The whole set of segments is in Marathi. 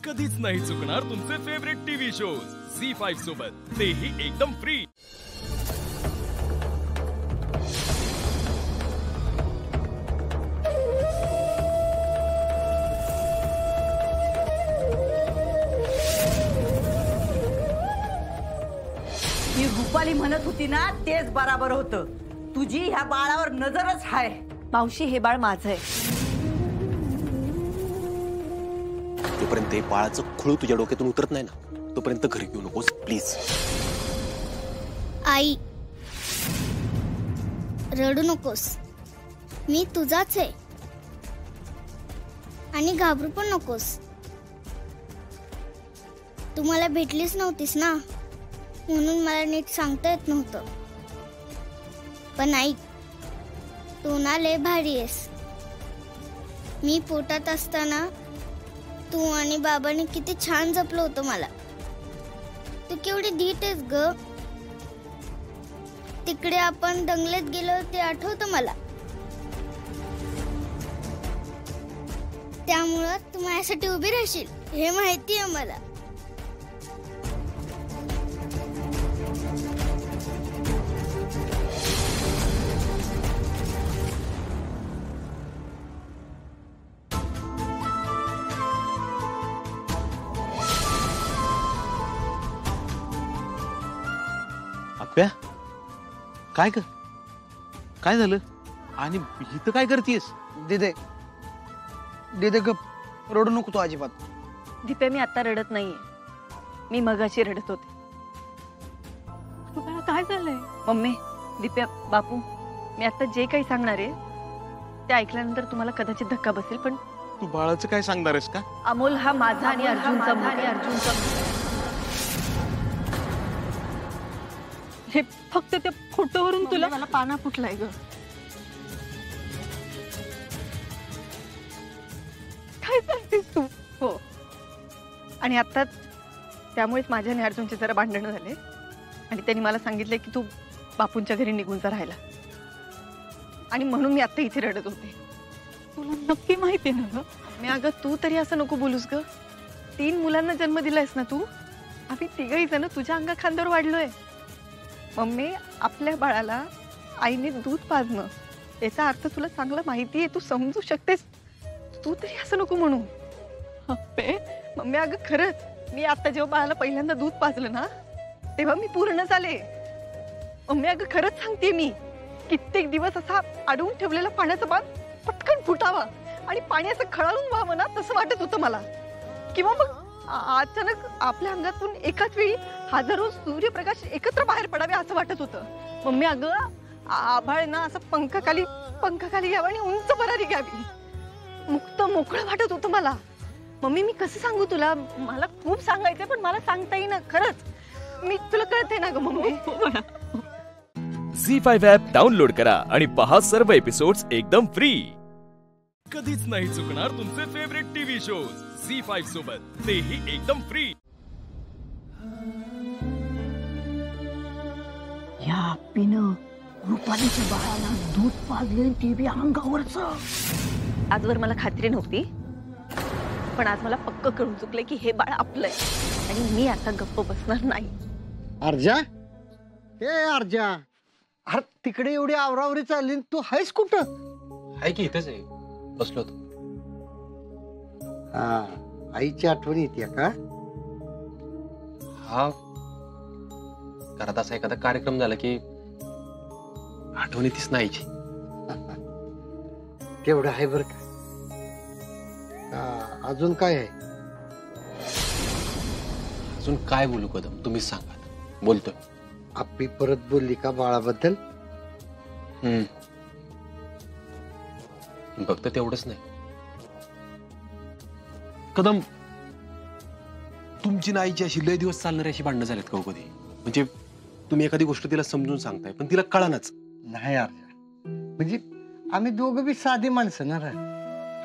कधीच नाही चुकणार तुमचे फेवरेट टीव्ही शोज झी5 सोबत, तेही एकदम फ्री। ही रुपाली म्हणत होती ना तेच बराबर होतं। तुझी ह्या बाळावर नजरच आहे। मावशी, हे बाळ माझं आहे। तोपर्यंत हे बाळाचं खुळ तुझ्या डोक्यातून उतरत नाही ना, तोपर्यंत घरी घेऊ नकोस प्लीज। आई, रडू नकोस, मी तुझाच आहे आणि घाबरू पण नकोस। तू मला भेटलीच नव्हतीस ना, म्हणून मला नीट सांगता येत नव्हतं। पण ऐक, तू ना लय भारी आहेस। मी पोटात असताना तू आणि बाबांनी किती छान जपलं होतं मला। तू केवढी धीट आहेस ग। तिकडे आपण दंगलीत गेलो ते आठवतं मला। त्यामुळं तू माझ्यासाठी उभी राहशील हे माहिती आहे मला। आप्या, काय ग, काय झालं? आणि इथं काय करतेस? दिदे दिदे गप, रडू नको तू अजिबात। दीपे, मी आता रडत नाहीये, मी मगाशी रडत होते। तुला काय झालंय? मम्मी, दीप्या, बापू, मी आता जे काही सांगणार आहे ते ऐकल्यानंतर तुम्हाला कदाचित धक्का बसेल, पण तू बाळाचं काय सांगणार आहेस का? अमोल हा माझा आणि अर्जुनचा हे फक्त त्या फोटोवरून तुला मला पाना फुटलाय ग। काय सांगतेस तू? हो, आणि आता त्यामुळेच माझ्या आणि अर्जुनचे जरा भांडणं झाले आणि त्यांनी मला सांगितलं की तू बापूंच्या घरी निघून जा राहायला, आणि म्हणून मी आता इथे रडत होते। तुला नक्की माहिती ना ग? मी अगं, तू तरी असं नको बोलूस ग। 3 मुलांना जन्म दिलायस ना तू। आम्ही तिघही जण तुझ्या अंगा खांद्यावर वाढलोय। मम्मी, आपल्या बाळाला आईने दूध पाजणं याचा अर्थ तुला चांगला माहिती आहे, तू समजू शकतेस। तू तरी असं नको म्हणू। अप्पे, मम्मी अगं खरंच, मी आता जेव्हा बाळाला पहिल्यांदा दूध पाजलं ना तेव्हा मी पूर्ण झाले। मम्मी अगं खरंच सांगते, मी कित्येक दिवस असा अडवून ठेवलेला पाण्याचा बांध पटकन फुटावा आणि पाणी असं खळाळून व्हावं ना, तसं वाटत होतं मला। किंवा मग अचानक आपल्या अंगातून एकाच वेळी हजारो सूर्यप्रकाश एकत्र बाहेर पडावे असं वाटत होतं। मम्मी अगं, आभाळ ना असं पंखाखाली घ्यावं आणि उंच भरारी घ्यावी, मुक्त मोकळं वाटत होतं मला। मम्मी, मी कसं सांगू तुला? मला खूप सांगायचंय पण मला सांगता येईना खरंच। मी तुला कळते ना ग मम्मी? झी5 ॲप डाउनलोड करा आणि पहा सर्व एपिसोड्स एकदम फ्री। कधीच नाही चुकणार तुमचे फेवरेट टीव्ही शोज झी5 सोबत, तेही एकदम फ्री। या आप्पीनं रुपालीच्या बाळाला दूध पाजले, ते बी अंगावरचं। आजवर मला खात्री नव्हती, पण आज मला पक्क कळून चुकले की हे बाळ आपलंय आणि मी आता गप्प बसणार नाही। अर्जा, हे अर्जा, अरे तिकडे एवढी आवरावरी चालली, तू आहेस कुठं? आहे की इथेच आहे, बसलो होतो। हा, आईची आठवण येते का? हा, घरात असा एखादा कार्यक्रम झाला की आठवण येतीच नाही। तेवढं आहे बरं का। अजून काय आहे? अजून काय बोलू कदम, तुम्हीच सांगा। बोलतोय। आप्पी परत बोलली का बाळाबद्दल? फक्त तेवढंच नाही कदम, तुमची नाईची अशी लय दिवस चालणारी अशी भांडणं झालीत का कधी? म्हणजे तुम्ही एखादी गोष्ट तिला समजून सांगताय पण तिला कळनाच। नाही अर्जा, म्हणजे आम्ही दोघं बी साधी माणसं ना रे।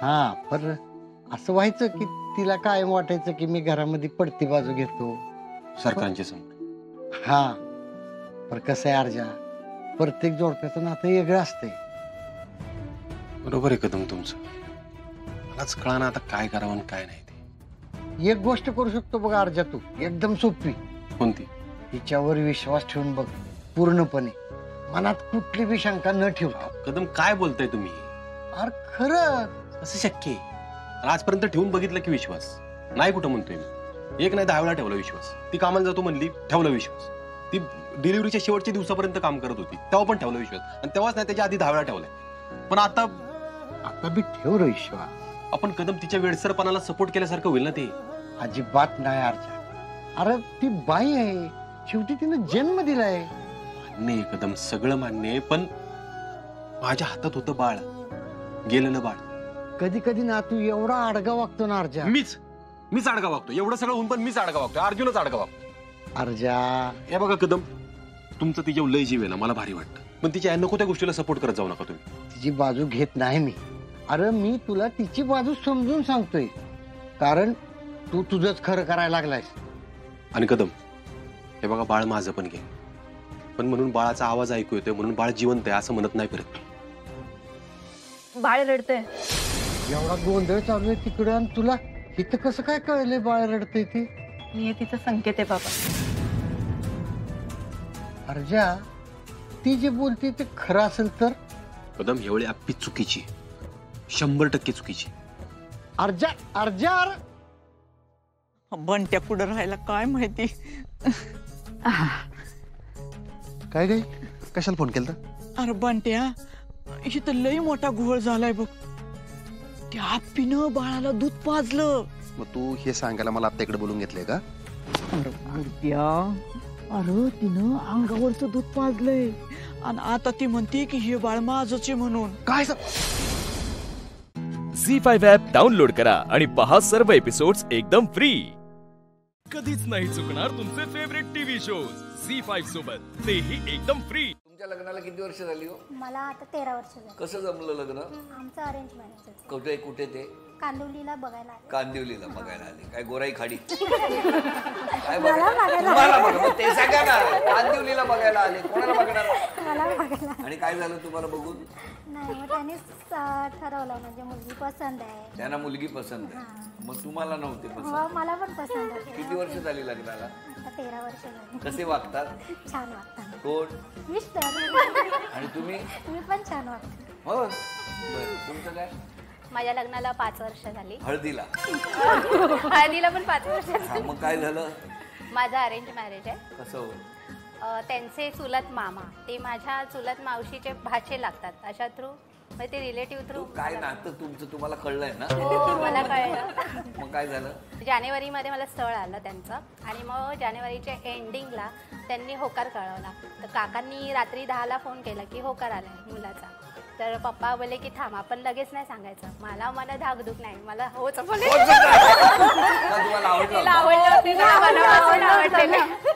हा, पर असं व्हायचं की तिला कायम वाटायचं की मी घरामध्ये पडती बाजू घेतो सरकारांच्या समोर। हा, पर कसं आहे अर्जा, प्रत्येक जोडप्याचं नातं वेगळं असतंय। बरोबर आहे कदम तुमचं, मलाच कळाना आता काय करावं आणि काय नाही ते। एक गोष्ट करू शकतो बघा अर्जा तू, एकदम सोपी. कोणती? तिच्यावर विश्वास ठेवून बघ पूर्णपणे, मनात कुठली बी शंका न ठेवता. कदम काय बोलताय तुम्ही? अरे खरं. कसं शक्य आहे? आजपर्यंत ठेवून बघितलं की विश्वास नाही कुठं म्हणतोय मी. एक नाही 10 वेळा ठेवला विश्वास. ती कामाला जातो म्हणली, ठेवला विश्वास. ती डिलिव्हरीच्या शेवटच्या दिवसापर्यंत काम करत होती, तेव्हा पण ठेवला विश्वास. आणि तेव्हाच नाही, त्याच्या आधी 10 वेळा ठेवलाय. पण आता बी ठेव रे विश्वास. आपण कदम तिच्या वेडसरपणाला सपोर्ट केल्यासारखं होईल ना ते? अजिबात नाही अर्जा. अरे ती बाई आहे, शेवटी तिने जन्म दिलाय. नाही कदम, सगळं मान्य आहे, पण माझ्या हातात होतं बाळ, गेलेलं बाळ. कधी कधी ना तू एवढा आडगा वागतो ना अर्जा. मीच आडगा वागतो. एवढं सगळं होऊन पण मीच आडगा वागतो. अर्जुनच आडगा वागतो. अर्जा हे बघा कदम, तुमचं तिच्या लय जीव आहे ना, मला भारी वाटतं. पण तिच्या नको त्या गोष्टीला सपोर्ट करत जाऊ नका तुम्ही. तिची बाजू घेत नाही मी. अरे मी तुला तिची बाजू समजून सांगतोय, कारण तू तुझंच खरं करायला लागलायस. आणि कदम, हे बघा, बाळ माझं पण घे, पण म्हणून बाळाचा आवाज ऐकू येतोय म्हणून बाळ जिवंत आहे असं म्हणत नाही परत. बाळ रडतंय. एवढा गोंधळ चालू आहे तिकडे, आणि तुला इथं कसं काय कळलंय बाळ रडतंय ते? नियतीचा संकेत आहे बाबा. अर्जा, ती जे बोलते ते खरं असेल तर? कदम, एवढी अप्पी चुकीची, 100% चुकीची. अर्जा अर्जा बंट्या पुढे राहायला काय माहिती. काय गे, कशाला फोन केलता? अरे बंट्या, इथं लई मोठा घोळ झालाय बघ. त्या आप्पीनं बाळाला दूध पाजलं. मग तू हे सांगायला मला आता इकडे बोलून घेतलंय का? अरे बंट्या, अरे तिनं अंगावरचं दूध पाजलंय आणि आता ती म्हणते की हे बाळ माझंच आहे म्हणून. काय झी5 ॲप डाउनलोड करा आणि पहा सर्व एपिसोड्स एकदम फ्री. कधीच नाही चुकणार तुमचे फेवरेट टीव्ही शोज झी5 सोबत, तेही एकदम फ्री. तुमच्या लग्नाला किती वर्ष झाली हो? मला आता 13 वर्ष झाली. कसं जमलं लग्न? आमचं अरेंज मॅरेज आहे. कुठे कुठे ते? कांदिवलीला बघायला आले. कांदिवलीला बघायला आले. काय गोराई खाडी? काय तुम्हाला बघा, ते सांगा ना. कांदिवलीला बघायला आले, कोणाला बघणार? मला बघायला. आणि काय झालं तुम्हाला बघून? नाही, मग त्यांनीच ठरवलं, म्हणजे मुलगी पसंत आहे. त्यांना मुलगी पसंत आहे, मग तुम्हाला नव्हते हो, पसंत? मला पण पसंत आहे. किती वर्ष झाली लग्नाला? आता 13 वर्ष झाली. कसे वागतात? छान वागतात. कोण? मिस्टर. आणि तुम्ही? मी पण छान वागते. हो. बरं, तुमचं काय? माझ्या लग्नाला 5 वर्ष झाली. हळदीला? हळदीला पण 5 वर्ष झाली. मग काय झालं? माझं अरेंज मॅरेज आहे. कसं हो? त्यांचे चुलत मामा, ते माझ्या चुलत मावशीचे भाचे लागतात. अशा थ्रू, म्हणजे ते रिलेटिव्ह थ्रू. काय नातं तुमचं तुम्हाला कळलंय ना? हो, मला कळलं. मग काय झालं? जानेवारीमध्ये मला स्थळ आलं त्यांचं, आणि मग जानेवारीच्या एंडिंगला त्यांनी होकार कळवला. तर काकांनी रात्री 10ला फोन केला की होकार आलाय मुलाचा. तर पप्पा बोले की थांब, आपण लगेच नाही सांगायचं. मला धाकधूक नाही, मला होच बोले.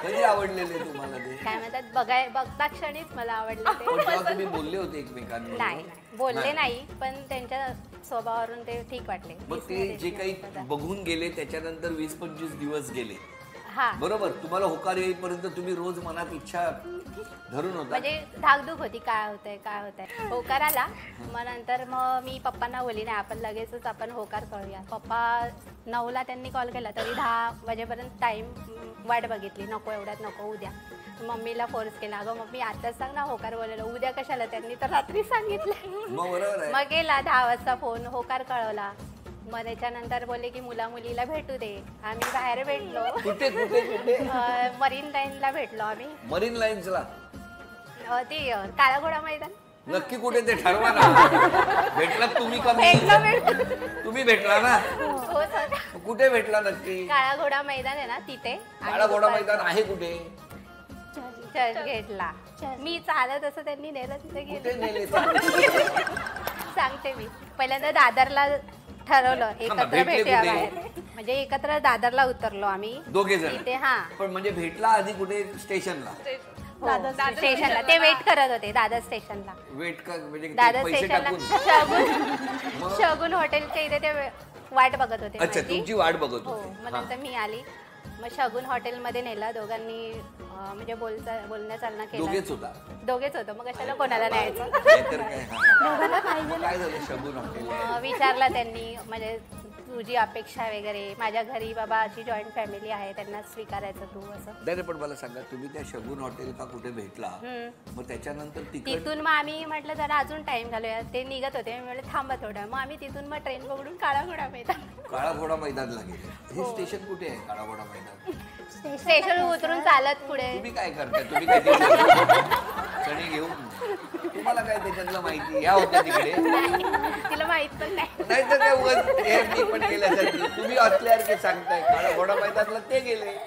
कधी आवडलेले तुम्हाला ते? काय म्हणतात, बघता क्षणीच मला आवडले ते. तुम्ही बोलले होते एकमेकांना? नाही, बोलले नाही, पण त्यांच्या स्वभावावरून ते ठीक वाटले. मग ते जे काही बघून गेले त्याच्यानंतर 20-25 दिवस गेले, हा बरोबर. तुम्हाला होकार येईपर्यंत तुम्ही रोज मनात इच्छा धरून होता? म्हणजे धाकधूक होती, काय होतंय. होकार आला, मग नंतर मग मी पप्पांना बोलली नाही, आपण लगेचच आपण होकार कळूया. पप्पा 9ला त्यांनी कॉल केला, तरी 10 वाजेपर्यंत टाइम वाट बघितली. नको, एवढ्यात नको, उद्या. मम्मीला फोर्स केला, अगं मम्मी आताच सांग ना होकार बोलायला, उद्या कशाला. त्यांनी तर रात्री सांगितलं. मग गेला 10 वाजता फोन, होकार कळवला. मग त्याच्यानंतर बोलले की मुलीला भेटू दे. आम्ही बाहेर भेटलो. कुठे कुठे कुठे? मरीन लाईनला भेटलो आम्ही. मरीन लाईन्सला? ती काळा घोडा मैदान. नक्की कुठे ते ठरवा ना. भेटलात तुम्ही का? तुम्ही भेटला ना? कुठे भेटला नक्की? काळा घोडा मैदान आहे ना तिथे. काळा घोडा मैदान आहे कुठे? चर्चगेटला. मी चालत असं त्यांनी नेलं, तिथे गेले. सांगते मी. पहिल्यांदा दादरला ठरवलं एकत्र भेटूया बाहेर, म्हणजे एकत्र दादरला उतरलो आम्ही दोघे जण तिथे. हा, पण म्हणजे भेटला आधी कुठे? स्टेशनला? स्टेशनला ते वेट करत होते. दादर स्टेशनला वेट म्हणजे दादर स्टेशनला शगुन हॉटेलच्या इथे ते वाट बघत होते. अच्छा, तुमची वाट बघत होते. मग नंतर मी आली, मग शगुन हॉटेलमध्ये नेलं दोघांनी. म्हणजे बोलणं चालणं केलं. दोघेच होतो, मग कशाला कोणाला न्यायचं. काय झालं शगुन हॉटेल? विचारलं त्यांनी, म्हणजे तुझी अपेक्षा वगैरे, माझ्या घरी बाबा अशी जॉईंट फॅमिली आहे, त्यांना स्वीकारायचं तू असं. नाही पण मला सांगा, तुम्ही त्या शगुन हॉटेल का कुठे भेटला, मग त्याच्यानंतर तिथून मग आम्ही म्हटलं जरा अजून टाइम घालूया, ते निघत होते, मी म्हटलं थांबा थोडं, मग आम्ही तिथून मग ट्रेन पकडून काळा घोडा मैदान. काळा घोडा मैदानला गेले. हे स्टेशन कुठे आहे काळा घोडा मैदान? स्टेशन उतरून चालत पुढे. तुम्ही काय करताय? तुम्ही काय चणी घेऊन, तुम्हाला काय त्याच्यातलं माहिती? या होत्या तिकडे, तिला माहित पण नाही. नाही तर काय उगाच पण गेल्यासारखी तुम्ही असल्यासारखे सांगताय. काळा घोडा मैदानला ते गेले.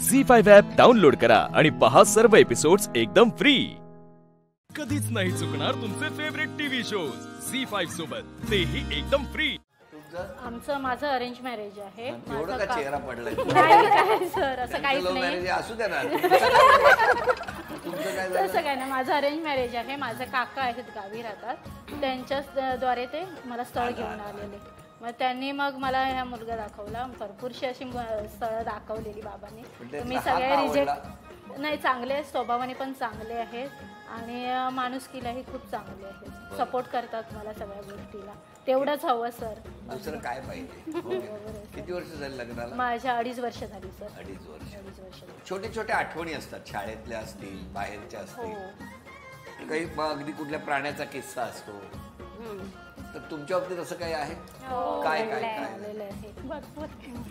झी5 ॲप डाउनलोड करा आणि पहा सर्व एपिसोड्स एकदम फ्री. कधीच नाही चुकणार तुमचे फेवरेट टीव्ही शोज झी5 सोबत, तेही एकदम फ्री. आमचं माझं अरेंज मॅरेज आहे. एवढं का चेहरा पडलाय? नाही काय सर, असं काहीच नाही. मॅरेज असू द्या ना. तसं काय नाही, माझं अरेंज मॅरेज आहे. माझे काका आहेत, गावी राहतात, त्यांच्याद्वारे ते मला स्थळ घेऊन आलेले. मग त्यांनी मग मला ह्या मुलगा दाखवला. भरपूरशी अशी स्थळं दाखवलेली बाबांनी. मी सगळे रिजेक्ट नाही. चांगले स्वभावाने पण चांगले आहेत आणि माणुसकीलाही खूप चांगले आहेत. सपोर्ट करतात मला सगळ्या गोष्टीला. तेवढंच हवं सर. दुसरं काय पाहिजे? किती वर्ष झाली लग्नाला? माझ्या 2.5 वर्ष झाली सर. 2.5 वर्ष. छोटे छोटे आठवणी असतात, शाळेतल्या असतील, बाहेरच्या असतील, काही अगदी कुठल्या प्राण्याचा किस्सा असतो. तर तुमच्या बाबतीत असं काही आहे? काय काय काय?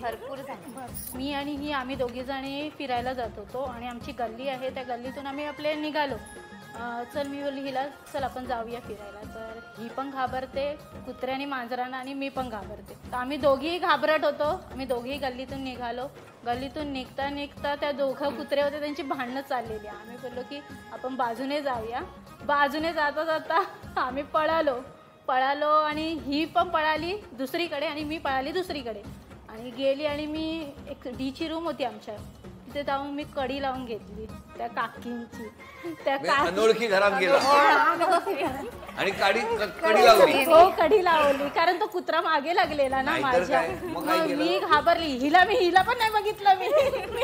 भरपूर झालं. मी आणि ही आम्ही दोघी जणी फिरायला जात होतो आणि आमची गल्ली आहे, त्या गल्लीतून आम्ही आपले निघालो. चल मी बोलली हिला, चल आपण जाऊया फिरायला. तर ही पण घाबरते कुत्र्याने मांजरांना आणि मी पण घाबरते. तर आम्ही दोघीही घाबरट होतो. आम्ही दोघीही गल्लीतून निघालो. गल्लीतून निघता निघता त्या दोघं कुत्रे होते, त्यांची भांडणं चाललेली. आम्ही बोललो की आपण बाजूने जाऊया. बाजूने जाता जाता आम्ही पळालो आणि ही पण पळाली दुसरीकडे आणि मी पळाली दुसरीकडे आणि गेली. आणि मी एक डीची रूम होती आमच्या, तिथे जाऊन मी कडी लावून घेतली त्या काकींची. त्या अनोळखी घरात गेला आणि कडी लावली. हो, कडी लावली, कारण तो कुत्रा मागे लागलेला ना माझ्या. मी घाबरली. हिला पण नाही बघितलं मी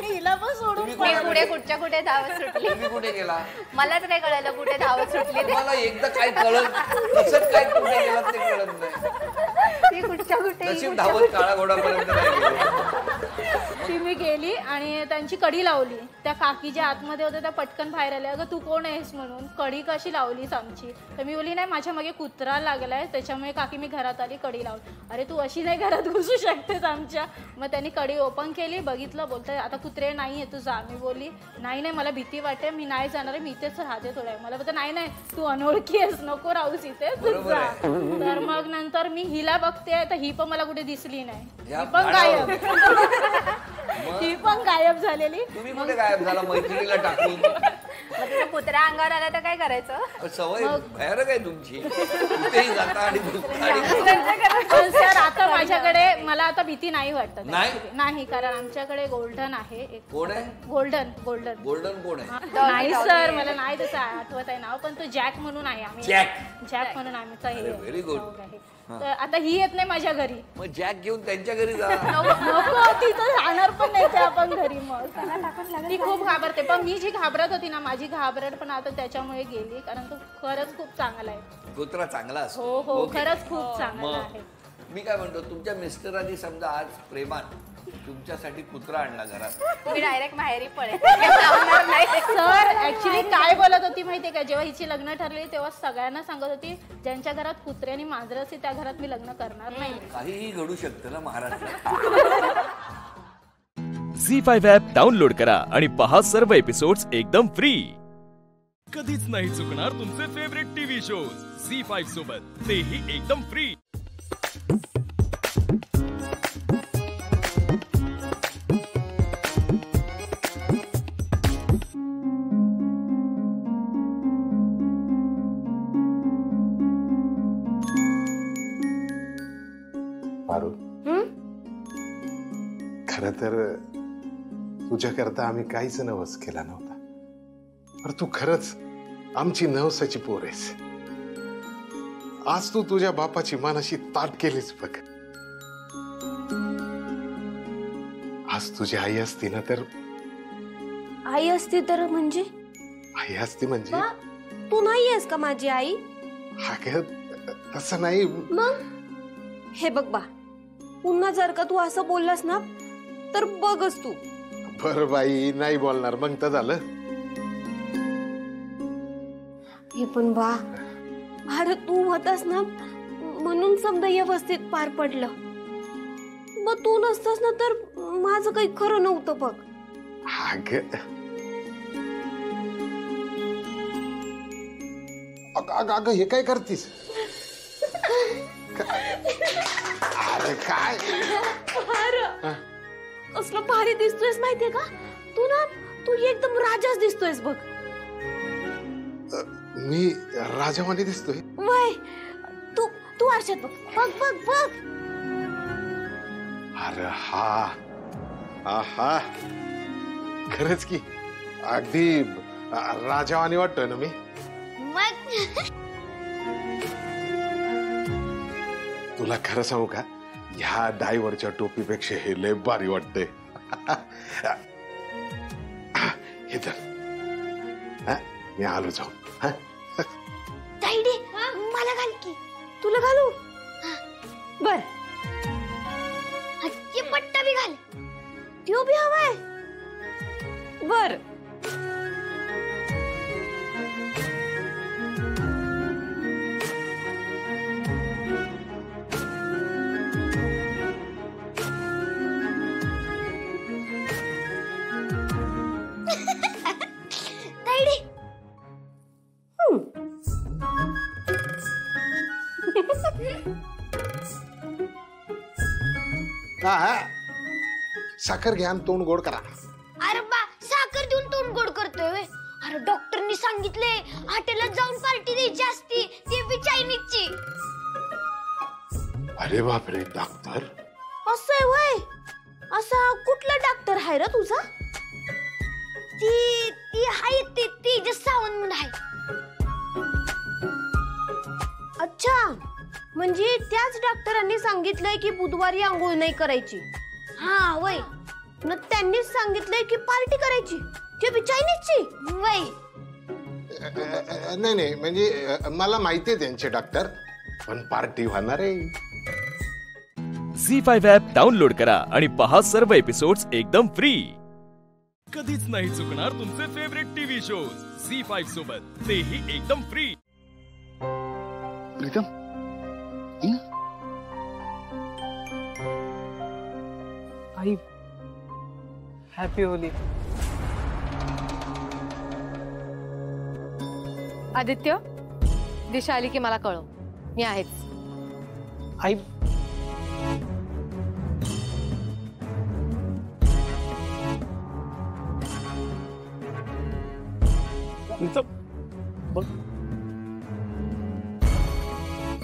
हिला पण सोडून पुढे कुठे धावत सुटली. तुम्ही कुठे गेला? मलाच नाही कळलं कुठे धावत सुटली. मला एकदा काय कळलं, कसं काय कुठे गेला ते कळत नाही. कुठे धावत काळा घोडापर्यंत नाही गेली. ती मी गेली आणि त्यांची कडी लावली. त्या काकी ज्या आतमध्ये होत्या त्या पटकन बाहेर आल्या. अगं तू कोण आहेस म्हणून. कडी कशी लावलीस आमची? तर मी बोलली नाही, माझ्या मागे कुत्रा लागलाय त्याच्यामुळे काकी मी घरात आली, कडी लावली. अरे तू अशी नाही घरात घुसू शकतेस आमच्या. मग त्यांनी कडी ओपन केली, बघितलं, बोलतंय आता कुत्रे नाहीये तू जा. मी बोलली नाही मला भीती वाटते, मी नाही जाणार आहे, मी इथेच राहते थोड्या. मला बोलतं नाही तू अनोळखी आहेस, नको राहूस इथे जा. तर मग नंतर मी हिला बघते तर ही पण मला कुठे दिसली नाही. ही पण गायब. ही पण गायब झालेली. तुम्ही कुठे गायब झाला? मैत्रिणीला टाकून. कुत्रा अंगावर आला तर काय करायचं? सवय भयानक आहे तुमची. कुठेही जाता आणि सर आता माझ्याकडे मला आता भीती नाही वाटत. नाही, कारण आमच्याकडे गोल्डन आहे. कोण आहे? गोल्डन कोण आहे? नाही सर, मला नाही तसं आठवत आहे नाव, पण तो जॅक म्हणून आहे. आम्ही जॅक म्हणून आमचा हे व्हेरी गुड. तर आता ही येत नाही माझ्या घरी. मग जॅक घेऊन त्यांच्या घरी जा. नको, ती तर राहणार पण नाही आपण घरी. मग ती खूप घाबरते. पण मी जी घाबरत होती ना, माझी घाबरट पण आता त्याच्यामुळे गेली, कारण तो खरंच खूप चांगला आहे. कुत्रा चांगला असतो. हो, खरंच खूप चांगला आहे. मी काय म्हणतो, तुमच्या मिस्टरांनी समजा आज प्रेमात तुमच्यासाठी कुत्रा आणला घरात, मी डायरेक्ट माहेरी पळेल. सर ऍक्च्युली काय बोलत होती माहितीये का, जेव्हा हिची लग्न ठरली तेव्हा सगळ्यांना सांगत होती ज्यांच्या घरात कुत्रे आणि मांजरं असते त्या घरात मी लग्न करणार नाही. काहीही घडू शकतं ना महाराष्ट्रात. झी5 ॲप डाउनलोड करा आणि पहा सर्व एपिसोड्स एकदम फ्री. कधीच नाही चुकणार तुमचे फेवरेट टीव्ही शोज झी5 सोबत, तेही एकदम फ्री. खरं तर तुझ्याकरता आम्ही काहीच नवस केला नव्हता, पण तू खरंच आमची नवसाची पोर आहेस. आज तू तुझ्या बापाची मानाशी ताट केलीच बघ. आज तुझी आई असती ना तर. आई असती तर म्हणजे? आई असती म्हणजे तू नाही आहेस का माझी आई? हा, तसं नाही. मग हे बघ बा, पुन्हा जर का तू असं बोललास ना तर बघच तू. बर बाई, नाही बोलणार. मग तर झालं. हे पण बा, अरे तू होतास ना म्हणून समजा व्यवस्थित पार पडलं. मग तू नसतास ना तर माझं काही खरं नव्हतं बघ. अगं हे काय करतीस? अरे काय कसलं भारी दिसतोयस माहितीये का तू ना. तू एकदम राजाच दिसतोयस बघ. मी राजावानी दिसतोय? वय तू तू आरशात बघ बघ बघ बघ. अरे हा हा, खरंच की अगदी राजावानी वाटतोय ना मी. तुला खरं सांगू का, ह्या डायव्हरच्या टोपीपेक्षा हे लय भारी वाटतंय. हे तर मी आलो जाऊ. ताईडी मला घाल की. तुला घालू? बर. हत्ती पट्टा भी घाल. त्यो भी हवाय. बर. साखर घ्या आणि तोंड गोड करा. अरे बा, साखर देऊन तोंड गोड करतोय. अरे डॉक्टरनी सांगितले हॉटेलात जाऊन पार्टी द्यायची असती, ती बी चायनीजची. अरे बापरे, डॉक्टर? असं आहे वय? असा कुठला डॉक्टर आहे रे तुझा? ती हाय ती जस सावंत म्हणून आहे. अच्छा, म्हणजे त्याच डॉक्टरांनी सांगितलंय की बुधवारी आंघोळ नाही करायची. हा वय. न त्यांनीच सांगितलंय की पार्टी करायची, ते बी चायनीजची. वय. नाही नाही, म्हणजे मला माहितीये त्यांचे डॉक्टर, पण पार्टी होणार आहे. झी5 ॲप डाउनलोड करा आणि पहा सर्व एपिसोड्स एकदम फ्री. कधीच नाही चुकणार तुमचे फेवरेट टीव्ही शोज झी5 सोबत, तेही एकदम फ्री. प्रीतम, आई हॅपी होली. आदित्य, दिशा आली की मला कळव, मी आहेच. आई बघ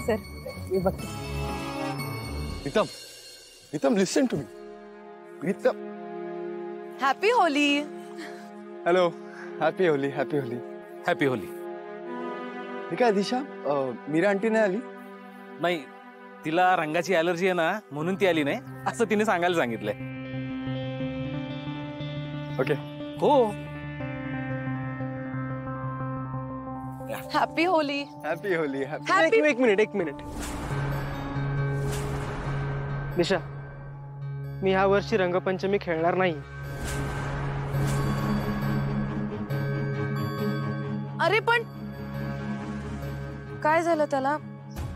सर, ये बघ. Pritam, listen to me. Pritam, happy Holi. Hello, happy Holi. Happy Holi. Happy Holi. हे काय दिशा, मीरा आंटी नाही आली? नाही, तिला रंगाची ॲलर्जी आहे ना, म्हणून ती आली नाही असं तिने सांगायला सांगितलंय. ओके. हो. Happy Holi. Happy Holy. Happy- एक मिनिट. दिशा, मी ह्या वर्षी रंगपंचमी खेळणार नाही. अरे पण काय झालं, त्याला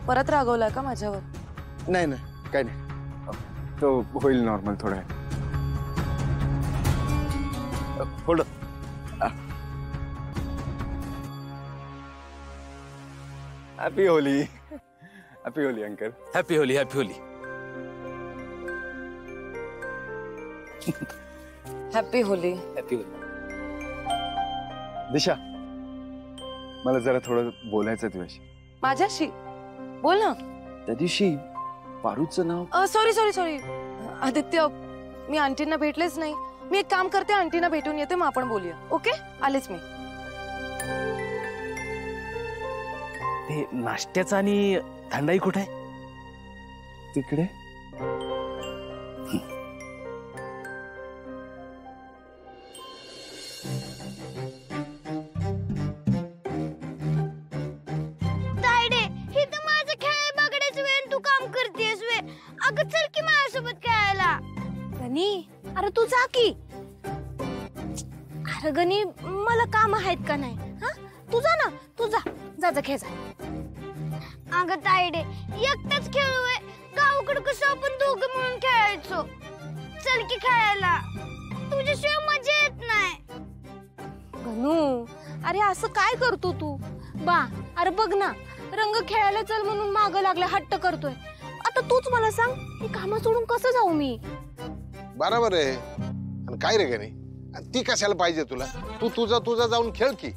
परत रागवलाय का माझ्यावर? नाही नाही, काय नाही, तो होईल नॉर्मल थोडा. थोडं. Happy Holi. Happy Holi uncle. Happy Holi. Happy Holi. Happy Holi. Happy Holi. Disha, मला जरा थोडं बोलायचं तुझ्याशी. माझ्याशी? बोल ना. त्या दिवशी पारूचं नाव. सॉरी आदित्य, मी आंटींना भेटलेच नाही. मी एक काम करते, आंटींना भेटून येते, मग आपण बोलूया. ओके, आलेच मी. ते नाश्त्याचा आणि थंडाई कुठे आहे? तिकडे. तायडे, हे तर माझं खेळ बघण्याचं वेळ तू काम करतेस वे. अगं चल की माझ्यासोबत. अरे तू जा की. अरे गणी मला काम आहेत का नाही? हा तू जा ना, तू जा जा जा खेळ जा. अगं तायडे एकटाच खेळूय. गावाकडे कसं आपण दोघं म्हणून खेळायचो. चल की खेळायला. तुझ्याशिवाय मजा येत नाही. गणू अरे असं काय करतो तू? बा अरे बघ ना, रंग खेळायला चल म्हणून माग लागला हट्ट करतोय. आता तूच मला सांग, हे काम सोडून कसं जाऊ मी? बरोबर आहे. आणि काय रे गणी, ती कशाला पाहिजे तुला? तू तुझा जाऊन खेळ की.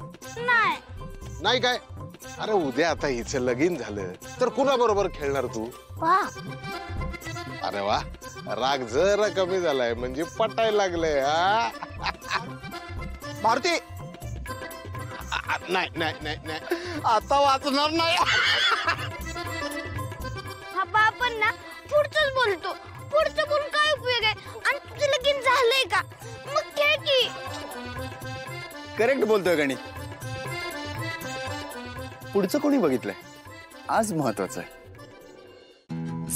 नाही काय? अरे उद्या आता हिचं लगीन झालं तर कुणा बरोबर खेळणार तू? अरे वा, राग जरा कमी झालाय म्हणजे पटायला लागलंय. मारुती नाही नाही नाही नाही आता वाचणार नाही. हा बापन ना पुढचंच बोलतो. पुढचं बोलून काय उपयोग आहे? आणि तुझं लगीन झालंय का? मग खेळ की. करेक्ट बोलतोय गणित. पुढचं कोणी बघितलंय आज महत्वाचं आहे.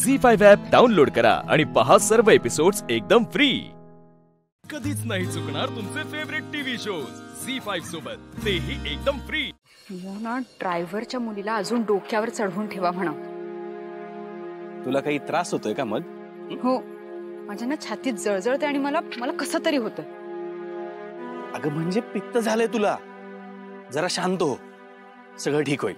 झी5 ॲप डाउनलोड करा आणि पहा सर्व एपिसोड्स एकदम फ्री. कधीच नाही चुकणार तुमचे फेवरेट टीव्ही शोज झी5 सोबत, तेही एकदम फ्री. ना ड्रायव्हरच्या मुलीला अजून डोक्यावर चढवून ठेवा म्हणा. तुला काही त्रास होतोय का मग? हो, माझ्या ना छातीत जळजळते आणि मला कसं तरी होतं. अगं म्हणजे पित्त झालंय तुला. जरा शांत हो, सगळं ठीक होईल.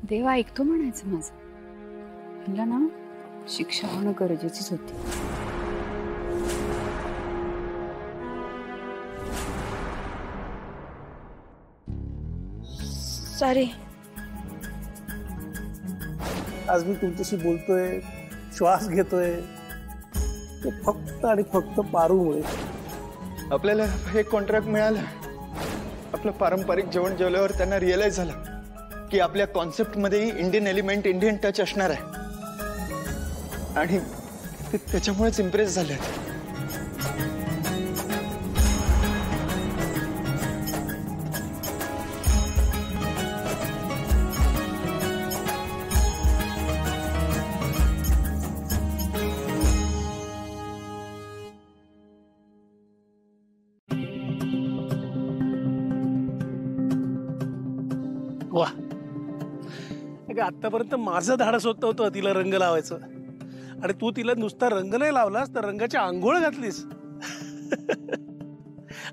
देव ऐकतो म्हणायचं माझं. हिला ना शिक्षा होणं गरजेचीच होती. सॉरी. आज मी तुमच्याशी बोलतोय, श्वास घेतोय, ते फक्त आणि फक्त पारूमुळे. आपल्याला हे कॉन्ट्रॅक्ट मिळालं. आपलं पारंपरिक जेवण जेवल्यावर त्यांना रिअलाइज झालं की आपल्या कॉन्सेप्ट मध्येही इंडियन एलिमेंट, इंडियन टच असणार आहे. आणि ते त्याच्यामुळेच इम्प्रेस झाले. वा, आतापर्यंत माझं धाडस होत नव्हतं तिला रंग लावायचं, आणि तू तिला नुसता रंग नाही लावलास तर रंगाची आंघोळ घातलीस.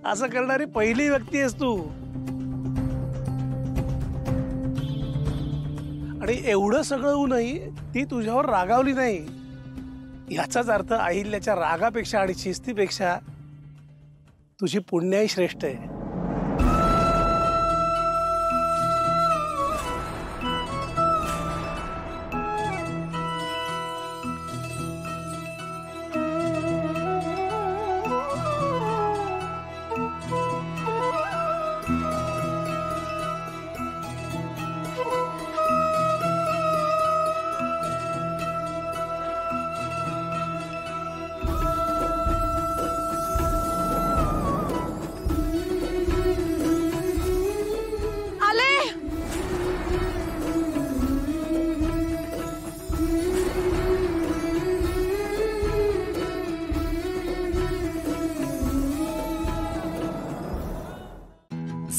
असं करणारी पहिली व्यक्ती आहेस तू. आणि एवढं सगळं होऊनही ती तुझ्यावर रागावली नाही. याचाच अर्थ अहिल्याच्या रागापेक्षा आणि शिस्तीपेक्षा तुझी पुण्याई श्रेष्ठ आहे.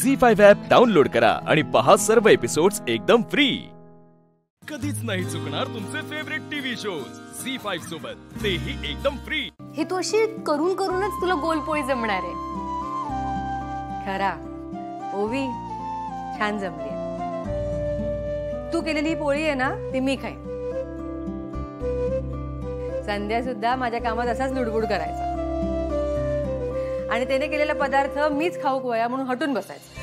झी5 ॲप डाउनलोड करा आणि पहा सर्व एपिसोड्स एकदम फ्री. कधीच नाही चुकणार तुमचे फेवरेट टीव्ही शोज झी5 सोबत, तेही एकदम फ्री. हे तू अशी करून करूनच तुला गोलपोळी जमणार आहे. खरा ओवी छान जमली. तू केलेली पोळी आहे ना ती मी खाईन. संध्या सुद्धा माझ्या कामात असाच लुडबुड करायचा आणि त्याने केलेला पदार्थ मीच खाऊ वया म्हणून हटून बसायचं.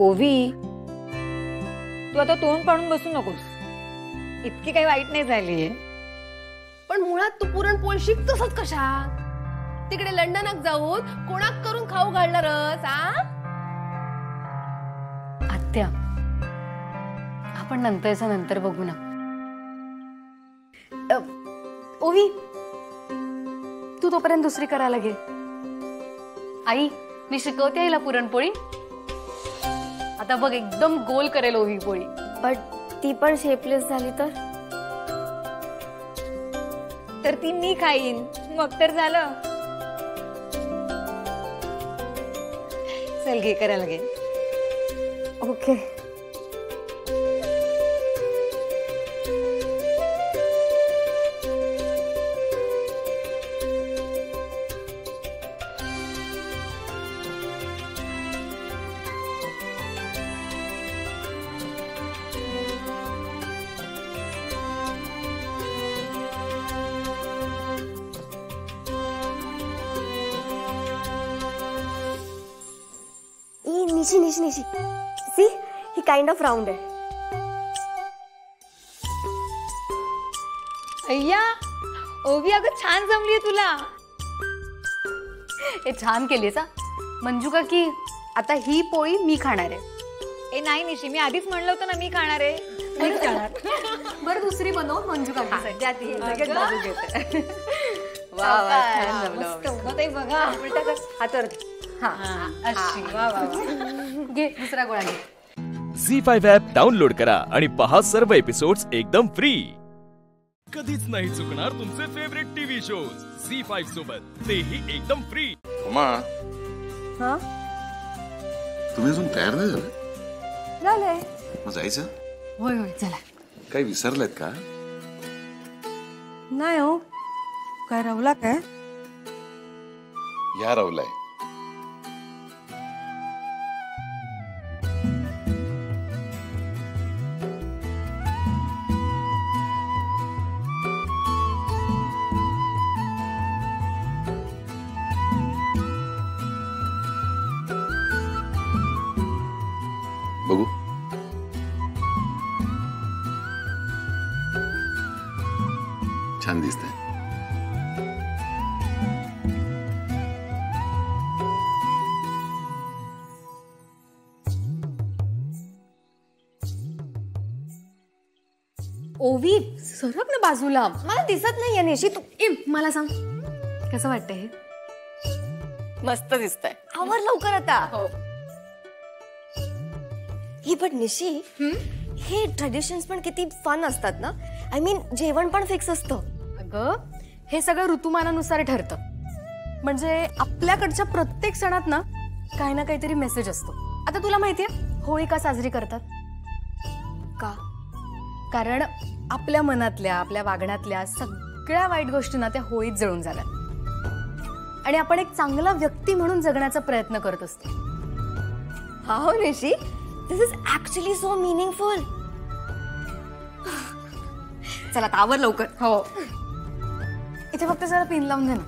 ओवी, तू आता तोंड पाडून बसू नकोस. इतकी काही वाईट नाही झालीये. पण मुळात तू पुरणपोळी शिकतोसच कशा? तिकडे लंडनात जाऊन कोणाक करून खाऊ घालणारच? आत्या, आपण नंतरचा नंतर बघू ना. ओवी, तू तोपर्यंत दुसरी करायला घे. आई, मी शिकवते आईला पुरणपोळी. आता बघ, एकदम गोल करेल ओवी पोळी. बट ती पण शेपलेस झाली तर ती मी खाईन, मग तर झालं. चल घे, करायला घे. ओके. निशी निशी निशी, सी ही काइंड ऑफ राउंड आहे. अय्या ओवी, अगं छान जमलीये तुला. हे छान केलीस हा मंजू का की आता ही पोळी मी खाणार आहे. ए नाही निशी, मी आधीच म्हणलं होतं ना मी खाणार आहे. मीच खाणार. बरं दुसरी बनव मंजू का जाती लगेच बाजू घेते. वा वा, छान जमलं. बघा हातावर अशी. वा वा, घे दुसरा गोळा घे. झी5 ॲप डाउनलोड करा आणि पहा सर्व एपिसोड्स एकदम फ्री. कधीच नाही चुकणार तुमचे फेवरेट टीव्ही शोज झी5 सोबत, तेही एकदम फ्री. उमा, हा तुम्ही अजून तयार नाही झालं? झालंय. मग जायचं? होय होय, चला. काही विसरलेत का? नाही हो, काय रवला काय? या रवलाय. बघू. छान दिसतंय. ओवी, सरक ना बाजूला, मला दिसत नाहीये. निशी तू मला सांग, कसं वाटतंय हे? मस्त दिसतंय. आवर लवकर आता. ही पण निशी, हे ट्रेडिशन्स पण किती फन असतात ना. आय मीन जेवण पण फिक्स असतं. अगं, हे सगळं ऋतुमानानुसार ठरतं. म्हणजे आपल्याकडच्या प्रत्येक सणात ना काही ना काहीतरी मेसेज असतो. आता तुला माहितीये होळी का साजरी करतात? का? कारण आपल्या मनातल्या, आपल्या वागण्यातल्या सगळ्या वाईट गोष्टी ना त्या होळीत जळून झाल्यात आणि आपण एक चांगला व्यक्ती म्हणून जगण्याचा प्रयत्न करत असतो. हो निशी, दिस इज ऍक्च्युअली सो मीनिंगफुल. चला आवर लवकर. हो, इथे फक्त जरा पिन लावून दे ना.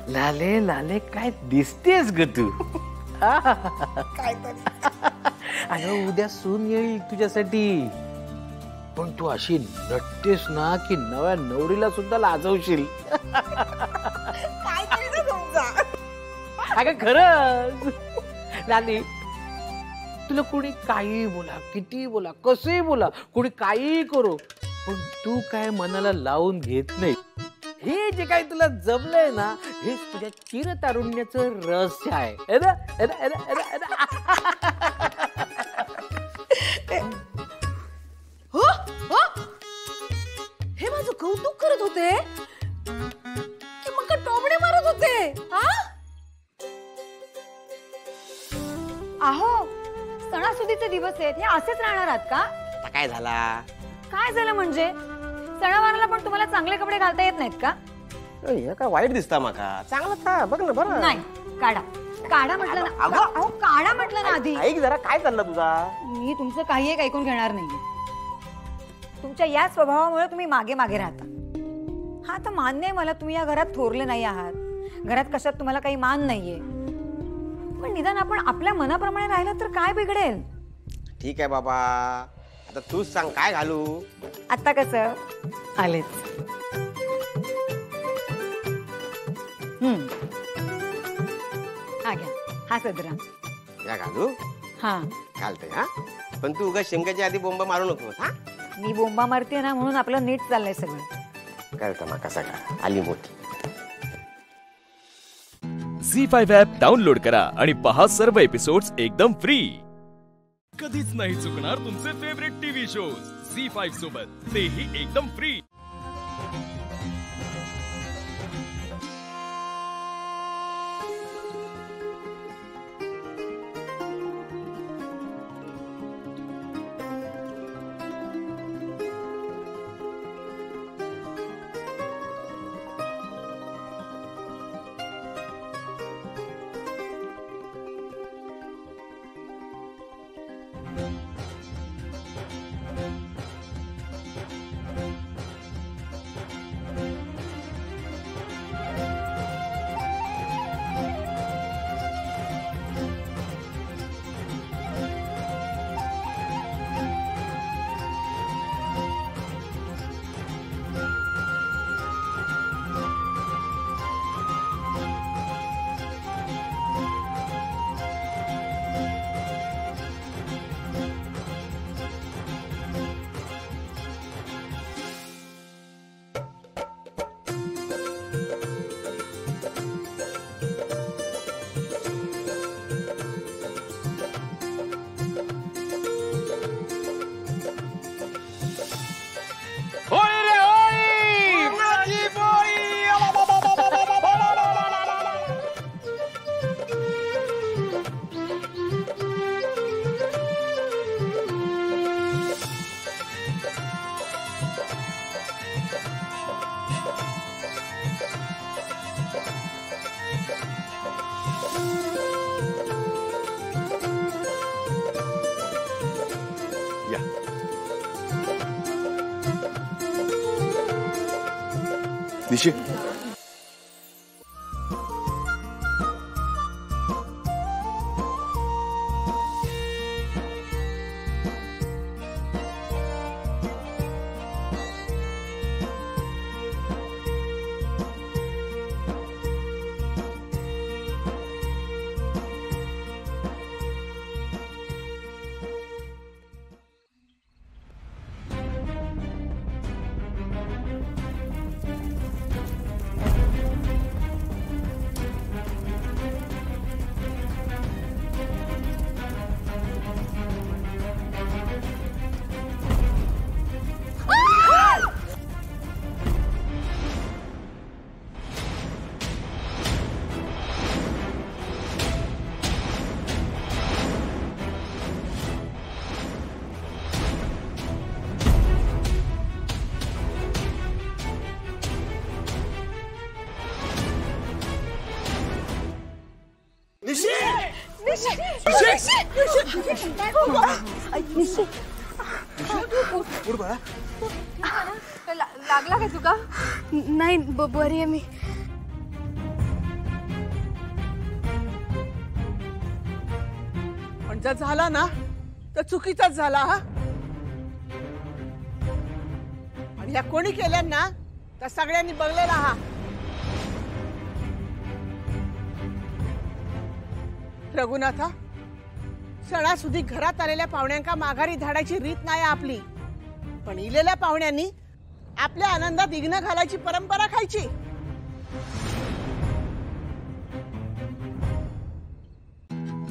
लाले लाले, काय दिसतेस ग तू? काय अगं, उद्या सून येईल तुझ्यासाठी. पण तू अशी नटतेस ना की नव्या नवरीला सुद्धा लाजवशील. काय करायचं तुमचा? अगं खरंच लाली, तुला कोणी काही बोला, किती बोला, कसंही बोला, कोणी काही करो, पण तू काय मनाला लावून घेत नाही. हे जे काही तुला जमलंय ना, हे तुझ्या चिरतारुण्याचं रहस्य आहे. कौतुक करत होते की मग टोमणे मारत होते? अहो सणासुदीचे दिवस आहेत, हे असेच राहणार आहात का? आता काय झाला? काय झालं म्हणजे? सणावाराला पण तुम्हाला चांगले कपडे घालता येत नाहीत का? काय वाईट दिसता माका? चांगलं का बघ ना बरं. नाही, काढा काढा म्हटलं ना. अहो काढा म्हटलं ना आधी. ऐक जरा, काय चाललं तुझा? मी तुमचं काही एक ऐकून घेणार नाहीये. तुमच्या या स्वभावामुळे तुम्ही मागे मागे राहता. हा तर मान्य आहे मला, तुम्ही या घरात थोरले नाही आहात, घरात कशात तुम्हाला काही मान नाहीये, पण निदान आपण आपल्या मनाप्रमाणे राहिलं तर काय बिघडेल? ठीक आहे बाबा, आता तूच सांग काय घालू? आता कसं आलेच. हा घ्या, हा सदरा या घालू? हा घालते. हा पण तू उगा शिमक्याच्या आधी बोंब मारू नकोस. हा मी बोंबा मारते ना, म्हणून आपलं नीट चाललंय सगळं. कळतं माका सगळं. आली मोठी. झी5 ॲप डाउनलोड करा आणि पहा सर्व एपिसोड्स एकदम फ्री. कधीच नाही चुकणार तुमचे फेवरेट टीव्ही शोज झी5 सोबत, तेही एकदम फ्री. निशी लागला काय तुका? नाही बरी आहे मी. पण जर झाला ना तर चुकीचाच झाला. हा आणि या कोणी केल्या ना तर सगळ्यांनी बघलेला. हा रघुनाथा, सणासुदी घरात आलेल्या पाहुण्यांका माघारी धाडायची रीत नाही आपली, पण इलेल्या पाहुण्यांनी आपल्या आनंदात इग्न घालायची परंपरा खायची.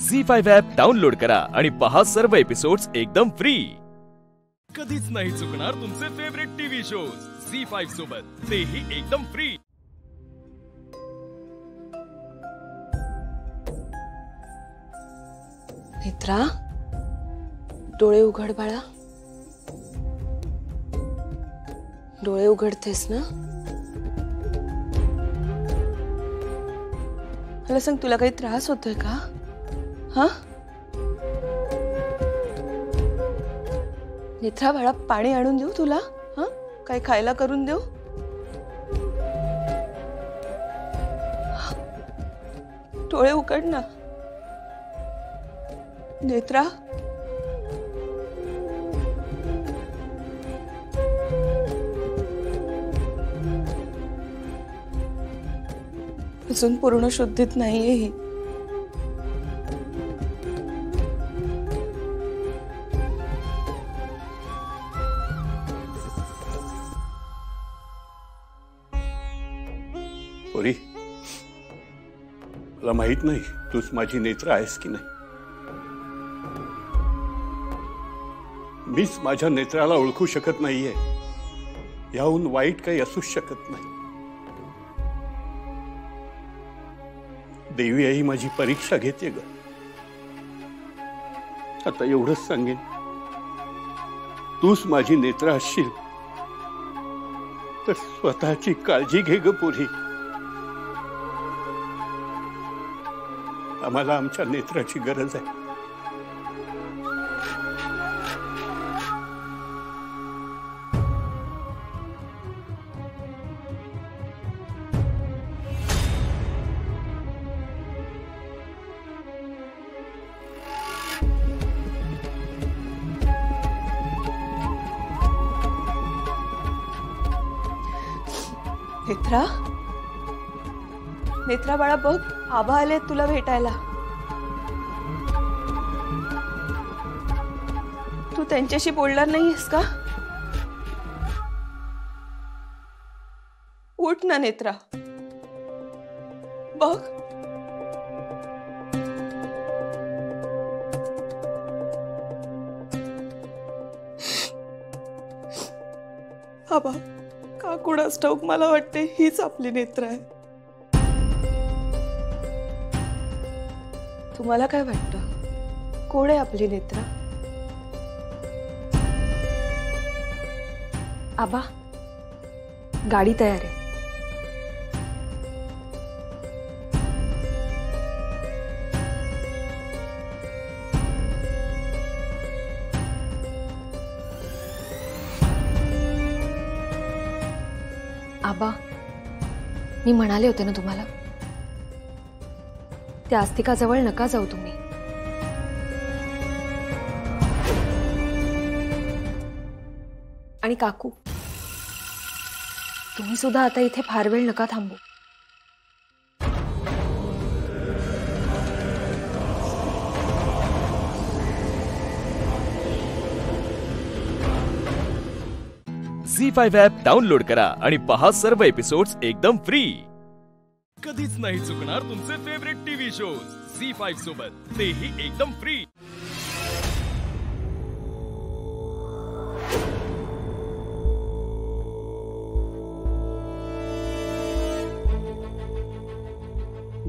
झी5 ॲप डाउनलोड करा आणि पहा सर्व एपिसोड्स एकदम फ्री. कधीच नाही चुकणार तुमचे फेवरेट टीव्ही शोज झी5 सोबत, तेही एकदम फ्री. नेत्रा, डोळे उघड बाळा. डोळे उघडतेस ना? मला सांग, तुला काही त्रास होतोय का? हा? नेत्रा बाळा, पाणी आणून देऊ तुला? हा? काही खायला करून देऊ? डोळे उघड ना नेत्रा. अजून पूर्ण शुद्धीत नाहीये ही. पोरी, मला माहित नाही तूच माझी नेत्र आहेस की नाही. मीच माझ्या नेत्राला ओळखू शकत नाहीये, याहून वाईट काही असूच शकत नाही. देवी आई माझी परीक्षा घेते ग. आता एवढंच सांगेन, तूच माझी नेत्र असशील तर स्वतःची काळजी घे ग पोरी. आम्हाला आमच्या नेत्राची गरज आहे. नेत्रा, नेत्रा बाळा बघ, आबा आलेत तुला भेटायला. तू त्यांच्याशी बोलणार नाहीयेस का? उठ ना नेत्रा, बघ. आबा, का कुणास ठाऊक मला वाटते हीच आपली नेत्र आहे. तुम्हाला काय वाटतं, कोण आहे आपली नेत्र? आबा, गाडी तयार आहे. आबा, मी म्हणाले होते ना तुम्हाला, त्या आस्तिकाजवळ नका जाऊ तुम्ही. आणि काकू, तुम्ही सुद्धा आता इथे फार वेळ नका थांबू. झी5 ॲप डाउनलोड करा आणि पहा सर्व एपिसोड्स एकदम फ्री. कधीच नाही चुकणार तुमचे फेवरेट टीव्ही शोज झी5 सोबत, तेही एकदम फ्री.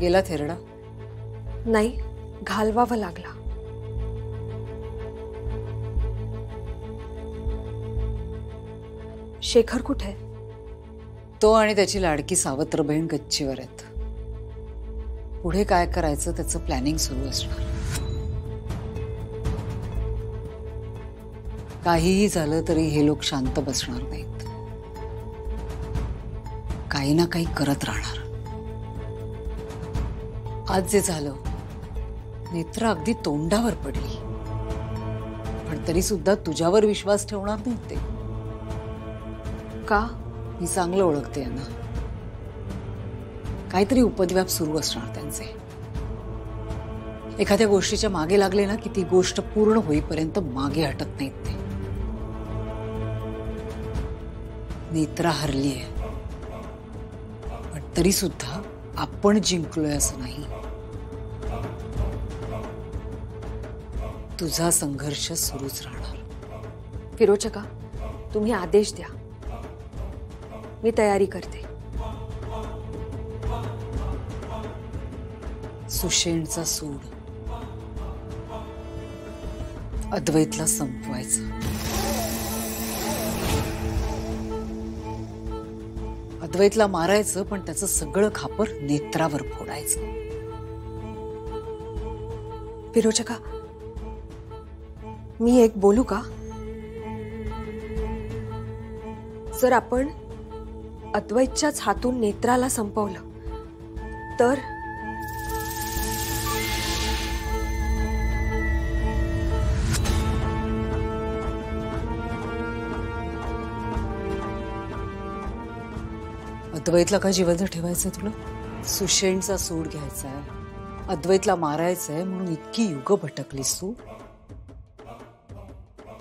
गेला थेरडा? नाही, घालवावा लागला. शेखर कुठे? तो आणि त्याची लाडकी सावत्र बहीण गच्चीवर आहेत. पुढे काय करायचं त्याचं प्लॅनिंग सुरू असणार. काहीही झालं तरी हे लोक शांत बसणार नाहीत. काही ना काही करत राहणार. आज जे झालं, नेत्र अगदी तोंडावर पडली, पण तरी सुद्धा तुझ्यावर विश्वास ठेवणार नाहीत ते. का? मी चांगलं ओळखते यांना. काहीतरी उपद्व्याप सुरू असणार त्यांचे. एखाद्या गोष्टीच्या मागे लागले ना की ती गोष्ट पूर्ण होईपर्यंत मागे हटत नाहीत ते. नेत्रा हरली आहे, पण तरी सुद्धा आपण जिंकलोय असं नाही. तुझा संघर्ष सुरूच राहणार. फिरोचका, तुम्ही आदेश द्या. मी तयारी करते. सुषेणचा सूड अद्वैतला संपवायचा. अद्वैतला मारायचं, पण त्याचं सगळं खापर नेत्रावर फोडायचं. विरोचका, मी एक बोलू का? जर आपण अद्वैतच्याच हातून नेत्राला संपवलं तर अद्वैतला का जिवंत ठेवायचंय तुला? सुषेणचा सूड घ्यायचाय, अद्वैतला मारायचंय म्हणून इतकी युग भटकलीस तू.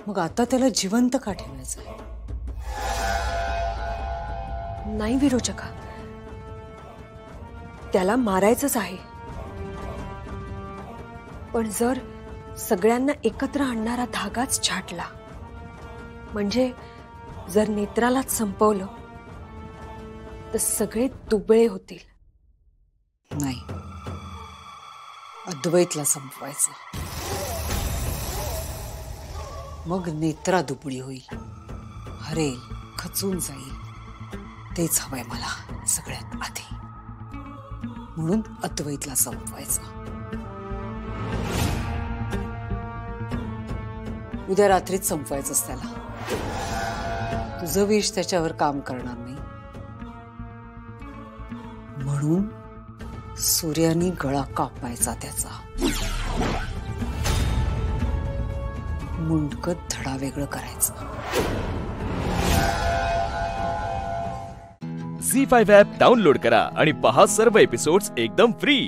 मग आता त्याला जिवंत का ठेवायचंय? नाही विरोचका, त्याला मारायचंच आहे. पण जर सगळ्यांना एकत्र आणणारा धागाच छाटला, म्हणजे जर नेत्रालाच संपवलं तर सगळे दुबळे होतील. नाही, अद्वैतला संपवायचं. मग नेत्रा दुबळी होईल, हरेल, खचून जाईल. तेच हवंय मला सगळ्यात आधी. म्हणून अद्वैतला संपवायचं. उद्या रात्रीच संपवायचंच त्याला. तुझं विष त्याच्यावर काम करणार नाही, म्हणून सूर्यानी गळा कापायचा त्याचा. मुंडकत धडा वेगळं करायचं. झी5 ॲप डाउनलोड करा आणि पहा सर्व एपिसोड्स एकदम फ्री.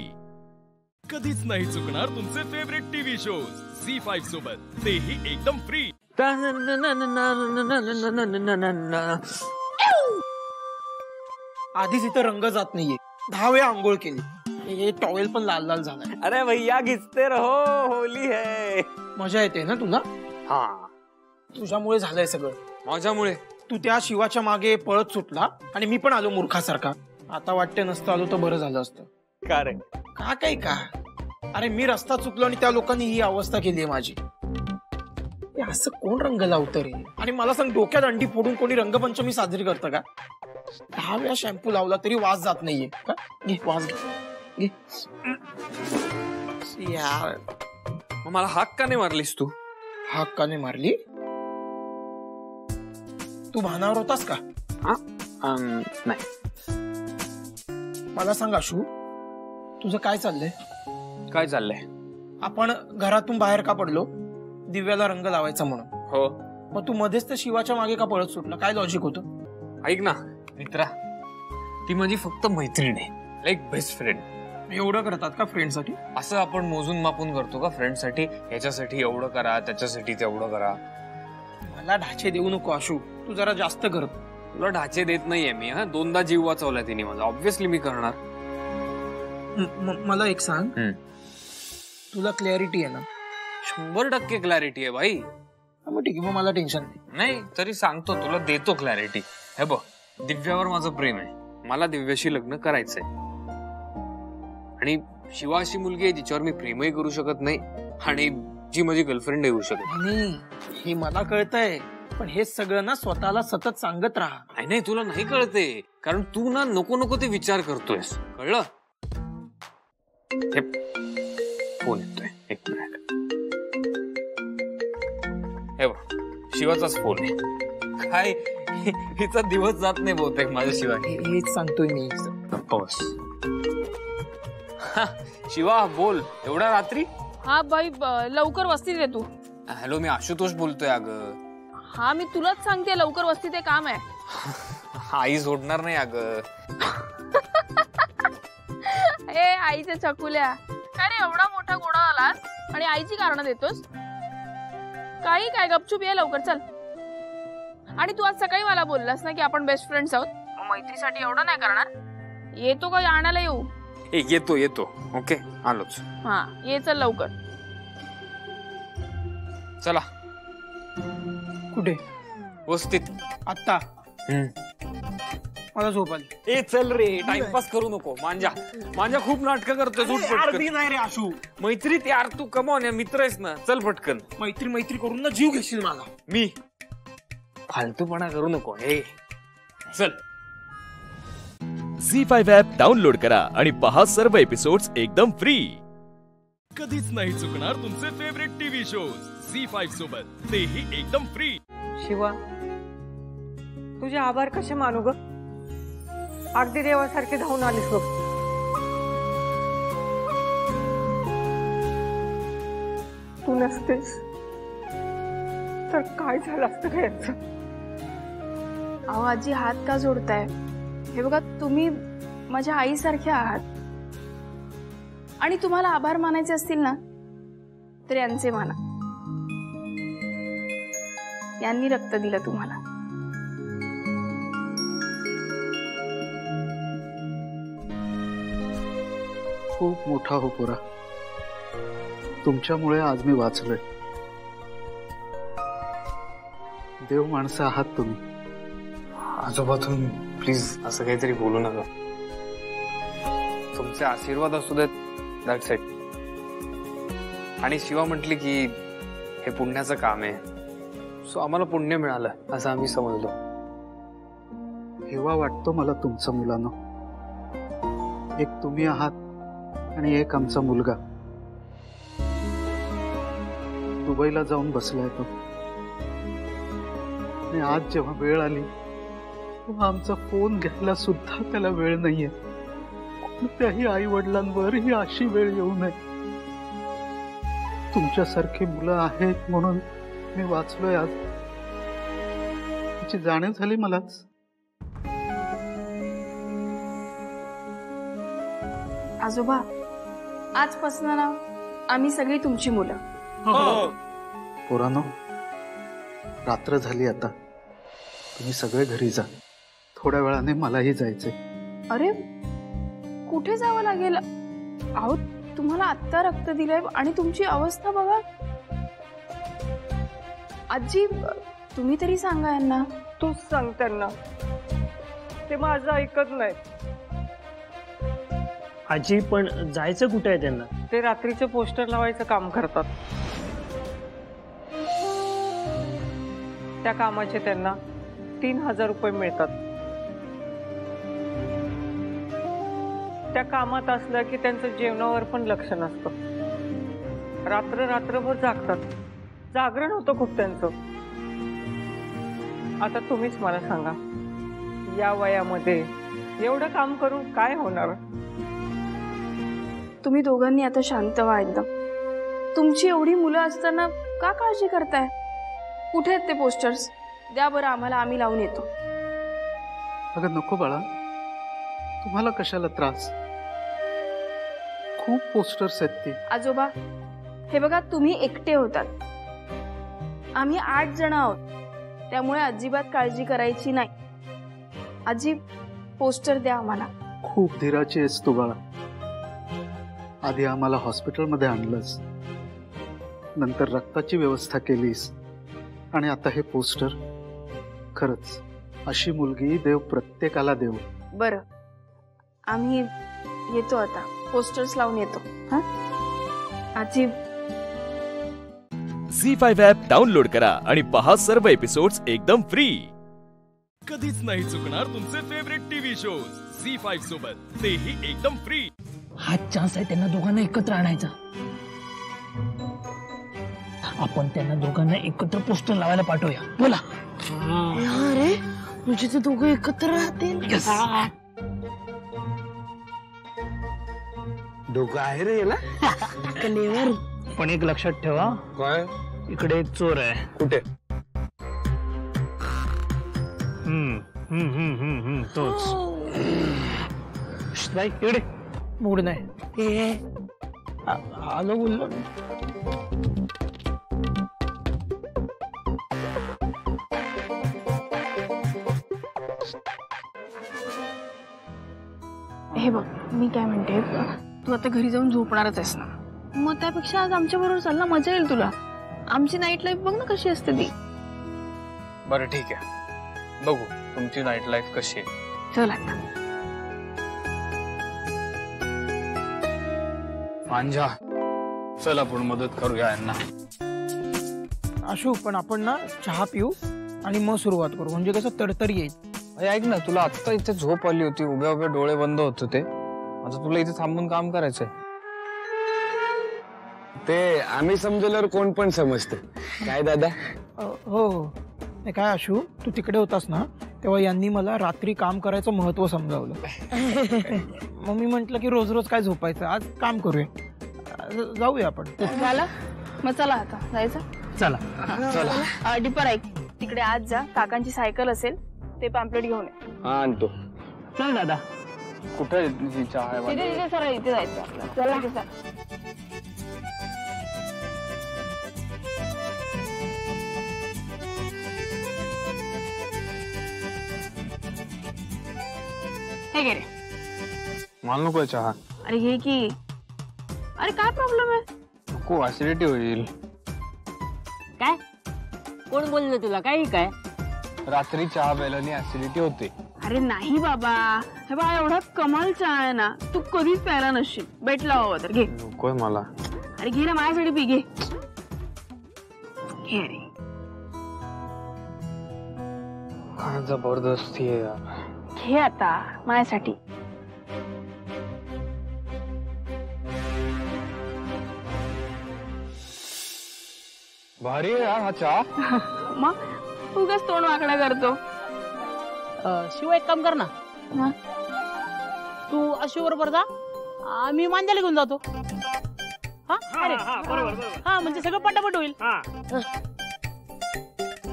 कधीच नाही चुकणार तुमचे फेवरेट टीव्ही शोज झी5 सोबत, तेही एकदम फ्री. आधीच इथं रंग जात नाहीये. 10 वेळा आंघोळ केली, हे टॉवेल पण लाल लाल झालाय. अरे भैया घिसते रहो, होली है. मजा येते ना तुला? हा, तुझ्यामुळे झालंय सगळं. माझ्यामुळे? तू त्या शिवाच्या मागे पळत सुटला आणि मी पण आलो मूर्खासारखा. आता वाटते नसतं आलो तर बरं झालं असतं. का रे? का काही का? अरे मी रस्ता चुकलो आणि त्या लोकांनी ही अवस्था केली आहे माझी. असं कोण रंग लावतं रे? आणि मला सांग, डोक्यात अंडी फोडून कोणी रंगपंचमी साजरी करतं का? 10 वेळा शॅम्पू लावला तरी वास जात नाहीये का? घे वास घे. यार, मला हाक का नाही मारलीस तू? हाक का नाही मारली? तू भानावर होतास का? नाही. मला सांग आशू, तुझं काय चाललंय? काय चाललंय? आपण घरातून बाहेर का पडलो? दिव्याला रंग लावायचा म्हणून. हो. मग तू मध्येच त्या शिवाच्या मागे का पळत सुटला? काय लॉजिक होतं? ऐक ना मित्रा, ती माझी फक्त मैत्रीण आहे, लाईक बेस्ट फ्रेंड. एवढं करतात का फ्रेंड साठी? असं आपण मोजून मापून करतो का फ्रेंड साठी? याच्यासाठी एवढं करा, त्याच्यासाठी तेवढं करा. मला ढाचे देऊ नको आशू, तू जरा जास्त कर. तुला ढाचे देत नाहीये मी. 2दा जीव वाचवला तिने माझा. ऑब्व्हियसली मी करणार. मला एक सांग, तुला क्लॅरिटी आहे ना? 100% क्लॅरिटी आहे भाई. मग ठीक आहे, मग मला टेन्शन नाही. तरी सांगतो तुला, देतो क्लॅरिटी. हे बघ, दिव्यावर माझं प्रेम आहे. मला दिव्याशी लग्न करायचंय. आणि शिवा अशी मुलगी आहे जिच्यावर मी प्रेमही करू शकत नाही आणि जी माझी गर्लफ्रेंड होऊ शकत नाही. हे मला कळतंय, पण हे सगळं ना स्वतःला सतत सांगत राहा. नाही, तुला नाही कळते, कारण तू ना नको नको ते विचार करतोयस. कळलं? फोन येतोय, एक मिनिट. हे बघ, शिवाचाच फोन आहे. काय हिचा दिवस जात नाही बहुतेक माझ्याशिवाय. हेच सांगतोय मी. बस. शिवा बोल, एवढ्या रात्री? हा बाई, लवकर वस्तीत ये तू. हॅलो, मी आशुतोष बोलतोय. अगं हा, मी तुलाच सांगते, लवकर वस्तीत ये, काम आहे. आई सोडणार नाही अगं. ए आईच्या चकुल्या, काय रे एवढा मोठा घोडा आलास आणि आईची कारण देतोस? काही काय, गपचूप ये लवकर, चल. आणि तू आज सकाळी मला बोललास ना की आपण बेस्ट फ्रेंड्स आहोत, मैत्रीसाठी एवढं नाही करणार. येतो का आणायला येऊ? येतो. ओके, आलोच. हा, ये, चल लवकर. चला. कुठे? वस्तीत. आता? मला झोप आली. ए चल रे, टाइमपास करू नको. मांजा खूप नाटकं करतोय. झूट पटकन. नाही रे आशू, मैत्रीत यार तू कमॉन, या मित्र आहेस ना. चल पटकन. मैत्री करून ना जीव घेशील मला. मी फालतूपणा करू नको. हे चल. झी5 ॲप डाउनलोड करा आणि पहा सर्व एपिसोड्स एकदम फ्री. कधीच नाही चुकणार तुमचे फेवरेट टीव्ही शोज झी5 सोबत, तेही एकदम फ्री. शिवा, तुझे आभार कसे मानू ग? अगदी देवासारखे धावून आलीस बघ. तू नसतेस तर काय झालं असतं का याचं? अहो आजी, हात का जोडताय? हे बघा, तुम्ही माझ्या आईसारख्या आहात आणि तुम्हाला आभार मानायचे असतील ना तर यांचे माना. यांनी रक्त दिलं तुम्हाला. खूप मोठा हो पुरा, तुमच्यामुळे आज मी वाचलोय. देव माणसं आहात तुम्ही. आजोबा तुम्ही प्लीज असं काहीतरी बोलू नका. तुमचे आशीर्वाद असू देत, दॅट्स इट. आणि शिवा म्हटली की हे पुण्याचं काम आहे, सो आम्हाला पुण्य मिळालं असं आम्ही समजलो. हेवा वाटतो मला तुमचं मुलांना. एक तुम्ही आहात आणि एक आमचा मुलगा. दुबईला जाऊन बसलाय तो. आणि आज जेव्हा वेळ आली तेव्हा आमचा फोन घ्यायला सुद्धा त्याला वेळ नाहीये. कोणत्याही आई वडिलांवर ही अशी वेळ येऊ नये. तुमच्यासारखी मुलं आहेत म्हणून मी वाचलोय आज. त्याची जाणीव झाली मलाच. आजोबा, आजपासून ना आम्ही सगळी तुमची मुलं. पोरांनो, रात्र झाली आता. तुम्ही सगळे घरी जा. थोड्या वेळाने मलाही जायचंय. अरे कुठे जावं लागेल? अहो तुम्हाला आत्ता रक्त दिलंय आणि तुमची अवस्था बघा. आजी, तुम्ही तरी सांगा यांना. तूच सांग त्यांना. ते माझं ऐकत नाही. आजी, पण जायचं कुठे आहे त्यांना? ते रात्रीचे पोस्टर लावायचं काम करतात. त्या कामाचे त्यांना 3000 रुपये मिळतात. त्या कामात असलं की त्यांचं जेवणावर पण लक्ष नसतं. रात्रभर जागतात. जागरण होतं खूप त्यांचं. आता तुम्हीच मला सांगा, या वयामध्ये एवढं काम करून काय होणार? तुम्ही दोघांनी आता शांत व्हा एकदम. तुमची एवढी मुलं असताना का काळजी करताय? कुठे आहेत ते पोस्टर्स? द्या बरं आम्हाला, आम्ही लावून येतो. अगं नको बाळा, तुम्हाला कशाला त्रास? खूप पोस्टर्स आहेत ते. आजोबा, हे बघा, तुम्ही एकटे होतात. आम्ही 8 जण आहोत, त्यामुळे अजिबात काळजी करायची नाही. आजी, पोस्टर द्या आम्हाला. खूप धीराची आहेस तू बाळा. आधी आम्हाला हॉस्पिटलमध्ये आणलंस, नंतर रक्ताची व्यवस्था केलीस, आणि आता हे पोस्टर. खरंच अशी मुलगी देव प्रत्येकाला देव. बरं, आम्ही येतो आता. पोस्टर्स लावून येतो. हा आजी. झी5 ॲप डाउनलोड करा आणि पहा सर्व एपिसोड्स एकदम फ्री. कधीच नाही चुकणार तुमचे फेवरेट टीव्ही शोज झी5 सोबत, तेही एकदम फ्री. हा चान्स आहे त्यांना दोघांना एकत्र आणायचा. आपण त्यांना दोघांना एकत्र पोस्टर लावायला पाठवूया. बोला. अरे म्हणजे ते दोघं एकत्र राहतील. डोकं आहे रे याला. कलेवर. पण एक लक्षात ठेवा. काय? इकडे एक चोर आहे. कुठे? तोच. बाई इकडे. मूड नाही. आलो बोललो. हे बघ, मी काय म्हणते, तू आता घरी जाऊन झोपणारच आहेस ना, मग त्यापेक्षा आज आमच्या बरोबर चाल ना, मजा येईल तुला. आमची नाईट लाईफ बघ ना कशी असते ती. बरं ठीक आहे, बघू तुमची नाईट लाईफ कशी आहे. चल आता. मांजा, चल आपण मदत करूया यांना. आशू, पण आपण ना चहा पिऊ आणि मग सुरुवात करू, म्हणजे कसं तडतडी येईल. अरे ऐक ना, तुला आत्ता इथे झोप आली होती, उभ्या उभ्या डोळे बंद होत होते. आता तुला इथे थांबून काम करायचंय. ते आम्ही समजल्यावर कोण पण समजते काय दादा. हो हो. काय आशू, तू तिकडे होतास ना तेव्हा यांनी मला रात्री काम करायचं महत्व समजावलं. मग मी म्हंटल की रोज रोज काय झोपायचं, आज काम करूया, जाऊया आपण. झालं मग चला आता जायचं. चला चला. डिपर ऐक, तिकडे आज जा, काकांची सायकल असेल ते पॅम्पलेट घेऊन ये. हा आणतो. चल दादा. कुठे चहा आहे? तिथे सरळ इथे जायचं आपल्याला. चला की सर. हे घे रे. मला नको चहा. अरे घे की. अरे काय प्रॉब्लेम आहे? नको, ऍसिडिटी होईल. काय कोण बोललं तुला? काही काय रात्री चहा प्यायल्याने ऍसिडिटी होते. अरे नाही बाबा, हे बा एवढा कमाल चहा आहे ना, तू कधीच प्यायला नसशील. बेट लावा तर घे. नकोय मला. अरे घे ना, माझ्यासाठी पी. घे घे रे. काय जबरदस्ती आहे यार. घे आता माझ्यासाठी. भारी आहे यार हा चहा. मग उगाच तोंड वाकडा करतो. शिव, एक काम कर ना, तू अशी बरोबर जा, मी मांजाला घेऊन जातो. हा अरे हा, म्हणजे सगळं पटापट होईल.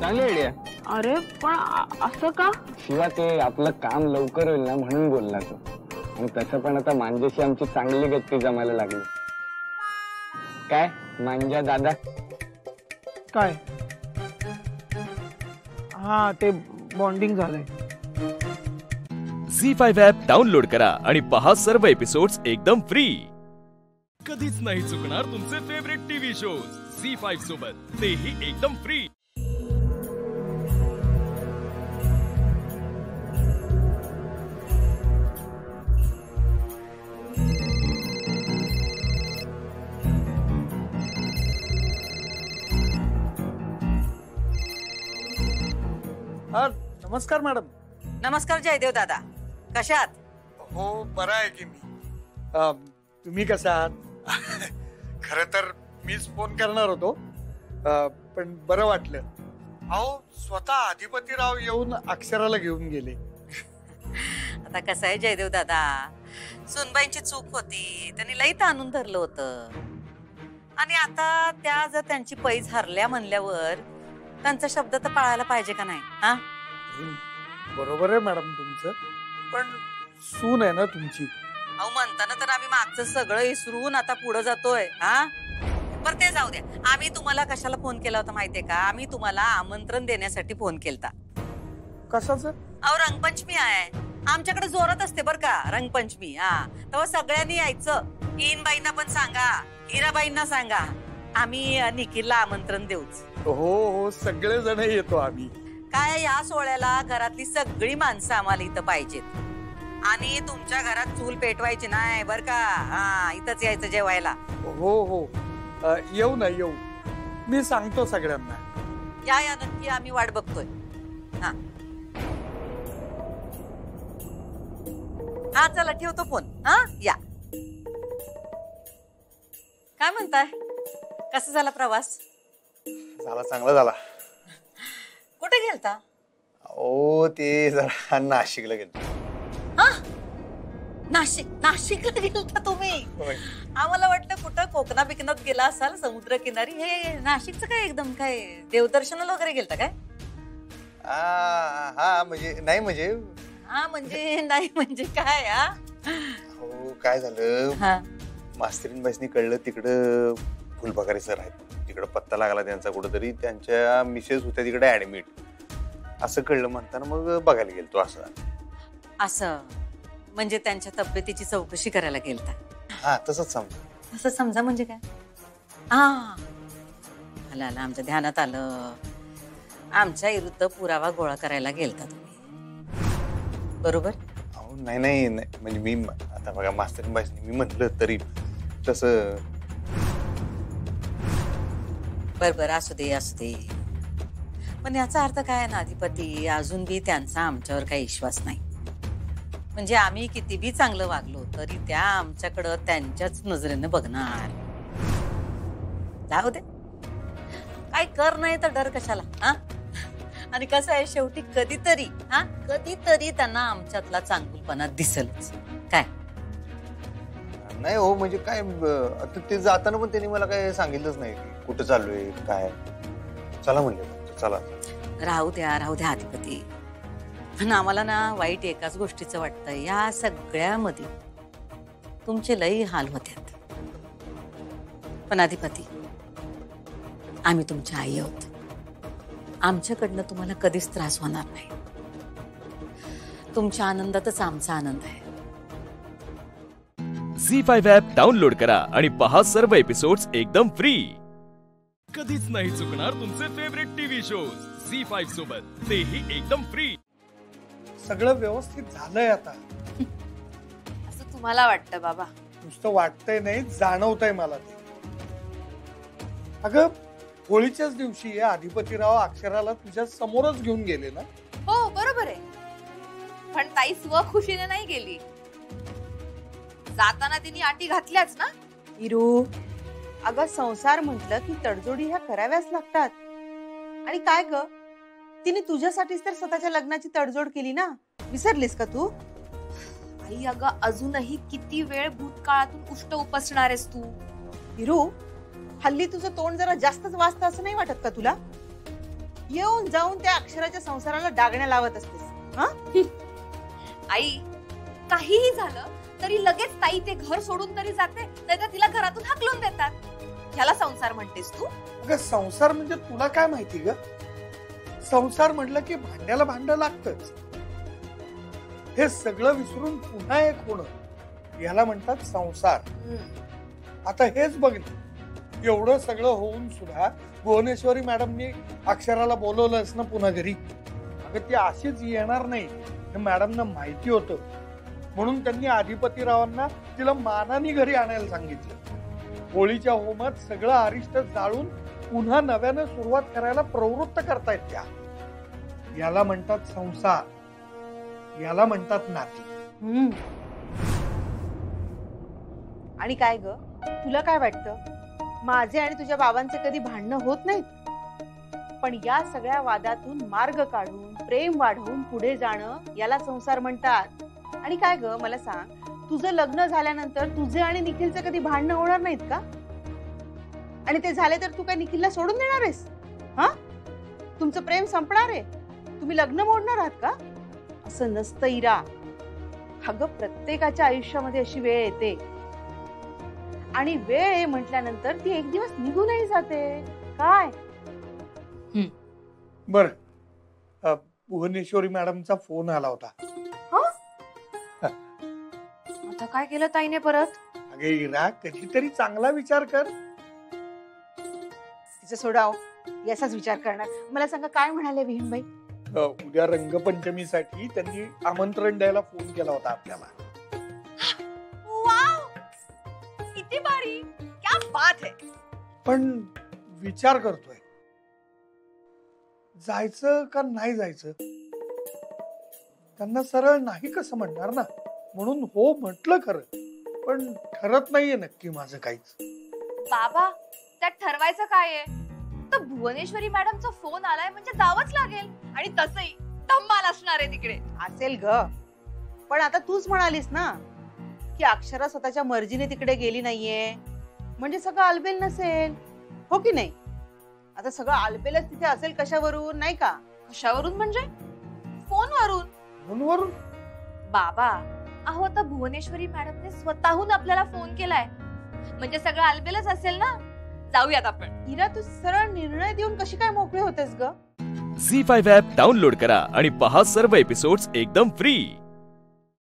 चांगली आयडिया. अरे पण असं का? शिवा ते आपलं काम लवकर होईल ना म्हणून बोलला तो. आणि तसं पण आता मांजाशी आमची चांगली गट्टी जमायला लागली. काय मांजा दादा? काय? हा, ते बॉन्डिंग झालंय. झी5 ॲप डाउनलोड करा आणि पहा सर्व एपिसोड्स एकदम फ्री. कधीच नाही चुकणार तुमचे फेवरेट टीव्ही शोज झी5 सोबत, तेही एकदम फ्री. नमस्कार मॅडम. नमस्कार जयदेव दादा, कशात? हो, बरं आहे की मी. तुम्ही कसा आहात? खर तर मीच फोन करणार होतो, पण बरं वाटलं. अहो, स्वतः अधिपतीराव येऊन अक्षराला घेऊन गेले. आता कसं आहे जयदेव दादा, सुनबाईंची चूक होती, त्यांनी लई ताणून धरलं होतं. आणि आता त्या जर त्यांची पैज हरल्या म्हणल्यावर त्यांचा शब्द तर पाळायला पाहिजे का नाही? हा, बरोबर आहे मॅडम तुमचं, पण सून आहे ना तुमची. अहो, म्हणताना तर आम्ही मागचं सगळं विसरून आता पुढे जातोय. हा, पर ते जाऊ द्या. आम्ही तुम्हाला कशाला फोन केला होता माहितीये का? आम्ही तुम्हाला आमंत्रण देण्यासाठी फोन केलता. कशाचं? अहो, रंगपंचमी आहे आमच्याकडे, जोरात असते बर का रंगपंचमी. हा, तेव्हा सगळ्यांनी यायचं. इनबाईंना पण सांगा, हिराबाईंना सांगा, आम्ही निखिलला आमंत्रण देऊच. हो हो, सगळे जण येतो आम्ही. काय या सोहळ्याला घरातली सगळी माणसं आम्हाला इथं पाहिजेत. आणि तुमच्या घरात चूल पेटवायची नाही बर का. हा, इथंच यायचं जेवायला. हो हो, येऊ ना येऊ, मी सांगतो सगळ्यांना. या नक्की, आम्ही वाट बघतोय. हा हा, चला ठेवतो फोन. हा, या. काय म्हणताय, कसा झाला प्रवास? झाला, चांगला झाला. कुठे गेलता? ओ, ते जरा नाशिकला गेलो. नाशिकला गेलता तुम्ही? आम्हाला वाटलं कुठं कोकणा बिकनात गेला असाल, समुद्र किनारी. हे नाशिकचं काय एकदम काय देवदर्शनाला वगैरे गेलता काय? हा म्हणजे नाही, म्हणजे हा म्हणजे नाही म्हणजे काय? हो, काय झालं, मास्तरीनबाईसनी कळलं तिकडं फुलपगारे सर आहेत, तिकडं पत्ता लागला त्यांचा कुठंतरी, त्यांच्या मिसेस होत्या तिकडे ऍडमिट, असं कळलं. म्हणताना मग बघायला गेलतो. असं म्हणजे त्यांच्या तब्येतीची चौकशी करायला गेलता? हा, तसंच समजा. तसं समजा म्हणजे काय? हा, आलं आमच्या ध्यानात आलं. आमच्या विरुद्ध पुरावा गोळा करायला गेलता तुम्ही. बरोबर? अहो नाही नाही नाही, म्हणजे मी आता बघा मास्तरबाईंनी मी म्हटलं तरी तसं. बर असू दे असू दे, पण याचा अर्थ काय ना अधिपती, अजून बी त्यांचा आमच्यावर काही विश्वास नाही. म्हणजे आम्ही किती बी चांगलं वागलो तरी त्या आमच्याकडं त्यांच्याच नजरेनं बघणार. जाऊ दे, काय कर नाही तर डर कशाला. हा, आणि कसं आहे शेवटी कधीतरी त्यांना आमच्यातला चांगुलपणा दिसेलच. काय नाही हो, म्हणजे काय आता ते जाताना पण त्यांनी मला काय सांगितलंच नाही की कुठं चाललोय काय. चला म्हणले चला. राहू द्या अधिपती, पण आम्हाला ना वाईट एकाच गोष्टीचं वाटतं, या सगळ्यामध्ये तुमचे लई हाल होत्यात. पण अधिपती, आम्ही तुमच्या आई आहोत, आमच्याकडनं तुम्हाला कधीच त्रास होणार नाही. तुमच्या आनंदातच आमचा आनंद आहे. झी5 ॲप डाउनलोड करा आणि पहा सर्व एपिसोड्स एकदम फ्री. कधीच नाही चुकणार तुमचे फेवरेट टीव्ही शोज झी5 सोबत, तेही एकदम फ्री. सगळं व्यवस्थित झालंय आता. असं तुम्हाला वाटतं बाबा? नुसतं वाटतंय नाही, जाणवतंय मला ते. अगं होळीच्याच दिवशी अधिपतीराव अक्षराला तुझ्या समोरच घेऊन गेले ना? हो बरोबर आहे, पण ताई स्वखुशीने नाही गेली. जाताना तिने अटी घातल्याच ना. हिरू, अगं संसार म्हटलं की तडजोडी ह्या कराव्याच लागतात. आणि काय ग, तिने तुझ्यासाठीच तर स्वतःच्या लग्नाची तडजोड केली ना, विसरलीस का तू? आई अगं अजूनही किती वेळ भूतकाळातून उष्ट उपसणार आहेस तू? हिरू, हल्ली तुझं तोंड जरा जास्तच वाजतं असं नाही वाटत का तुला? येऊन जाऊन त्या अक्षराच्या संसाराला डागण्या लावत असतेस. हा आई, काहीही झालं तरी लगेच ताई ते घर सोडून तरी जाते, नाहीतर तिला घरातून हाकलून देतात. ह्याला संसार म्हणतेस तू? अगं संसार म्हणजे तुला काय माहिती ग? संसार म्हटलं की भांड्याला भांड लागतच. हे सगळं विसरून पुन्हा एक होणं, याला म्हणतात संसार. आता हेच बघ ना, एवढं सगळं होऊन सुद्धा भुवनेश्वरी मॅडमनी अक्षराला बोलवलंच ना पुन्हा घरी. अगं ती अशीच येणार नाही हे मॅडमना माहिती होतं, म्हणून त्यांनी अधिपतीरावांना तिला मानाने घरी आणायला सांगितलं. होळीच्या होमात सगळं अरिष्ट जाळून पुन्हा नव्यानं सुरुवात करायला प्रवृत्त करतायत त्या. याला म्हणतात संसार, याला म्हणतात नाती. आणि काय ग, तुला काय वाटतं, माझे आणि तुझ्या बाबांचे कधी भांडणं होत नाहीत? पण या सगळ्या वादातून मार्ग काढून प्रेम वाढवून पुढे जाणं याला संसार म्हणतात. आणि काय ग मला सांग, तुझं लग्न झाल्यानंतर तुझे आणि निखिलचे कधी भांडणं होणार नाहीत का? आणि ते झाले तर तू काय निखिलला सोडून देणार आहेस? हा, तुमचं प्रेम संपणार आहे, तुम्ही लग्न मोडणार आहात का? असं नसतं इरा. अगं प्रत्येकाच्या आयुष्यामध्ये अशी वेळ येते, आणि वेळ आहे म्हटल्यानंतर ती एक दिवस निघूनही जाते. काय बर, भुवनेश्वरी मॅडमचा फोन आला होता. आता काय केलं ताईने परत? अगे इरा, कधीतरी चांगला विचार कर. तिचं सोडाव, याचाच विचार करणार. मला सांगा काय म्हणाले विहीनबाई? उद्या रंगपंचमीसाठी त्यांनी आमंत्रण द्यायला फोन केला होता आपल्याला. किती भारी, क्या बात है. पण विचार करतोय, जायचं का नाही जायचं. त्यांना सरळ नाही कसं म्हणणार ना, म्हणून हो म्हटलं खरं, पण ठरत नाहीये नक्की माझं काहीच. बाबा, त्यात ठरवायचं काय आहे? तर भुवनेश्वरी मॅडमचा फोन आलाय म्हणजे जावंच लागेल. आणि तसंही धम्माल असणार आहे तिकडे. असेल ग, पण आता तूच म्हणालीस ना की अक्षरा स्वतःच्या मर्जीने तिकडे गेली नाहीये, म्हणजे सगळं आलबेल नसेल, हो की नाही? आता सगळं आलबेलच तिथे असेल कशावरून, नाही का? कशावरून म्हणजे? फोनवरून. फोनवरून? बाबा, अहो आता भुवनेश्वरी मॅडमने स्वतःहून आपल्याला फोन केलाय, म्हणजे सगळं आलबेलच असेल ना. जाऊयात आपण. इरा, तू सरळ निर्णय देऊन कशी काय मोकळी होतेस ग? झी5 ॲप डाउनलोड करा आणि पहा सर्व एपिसोड्स एकदम फ्री.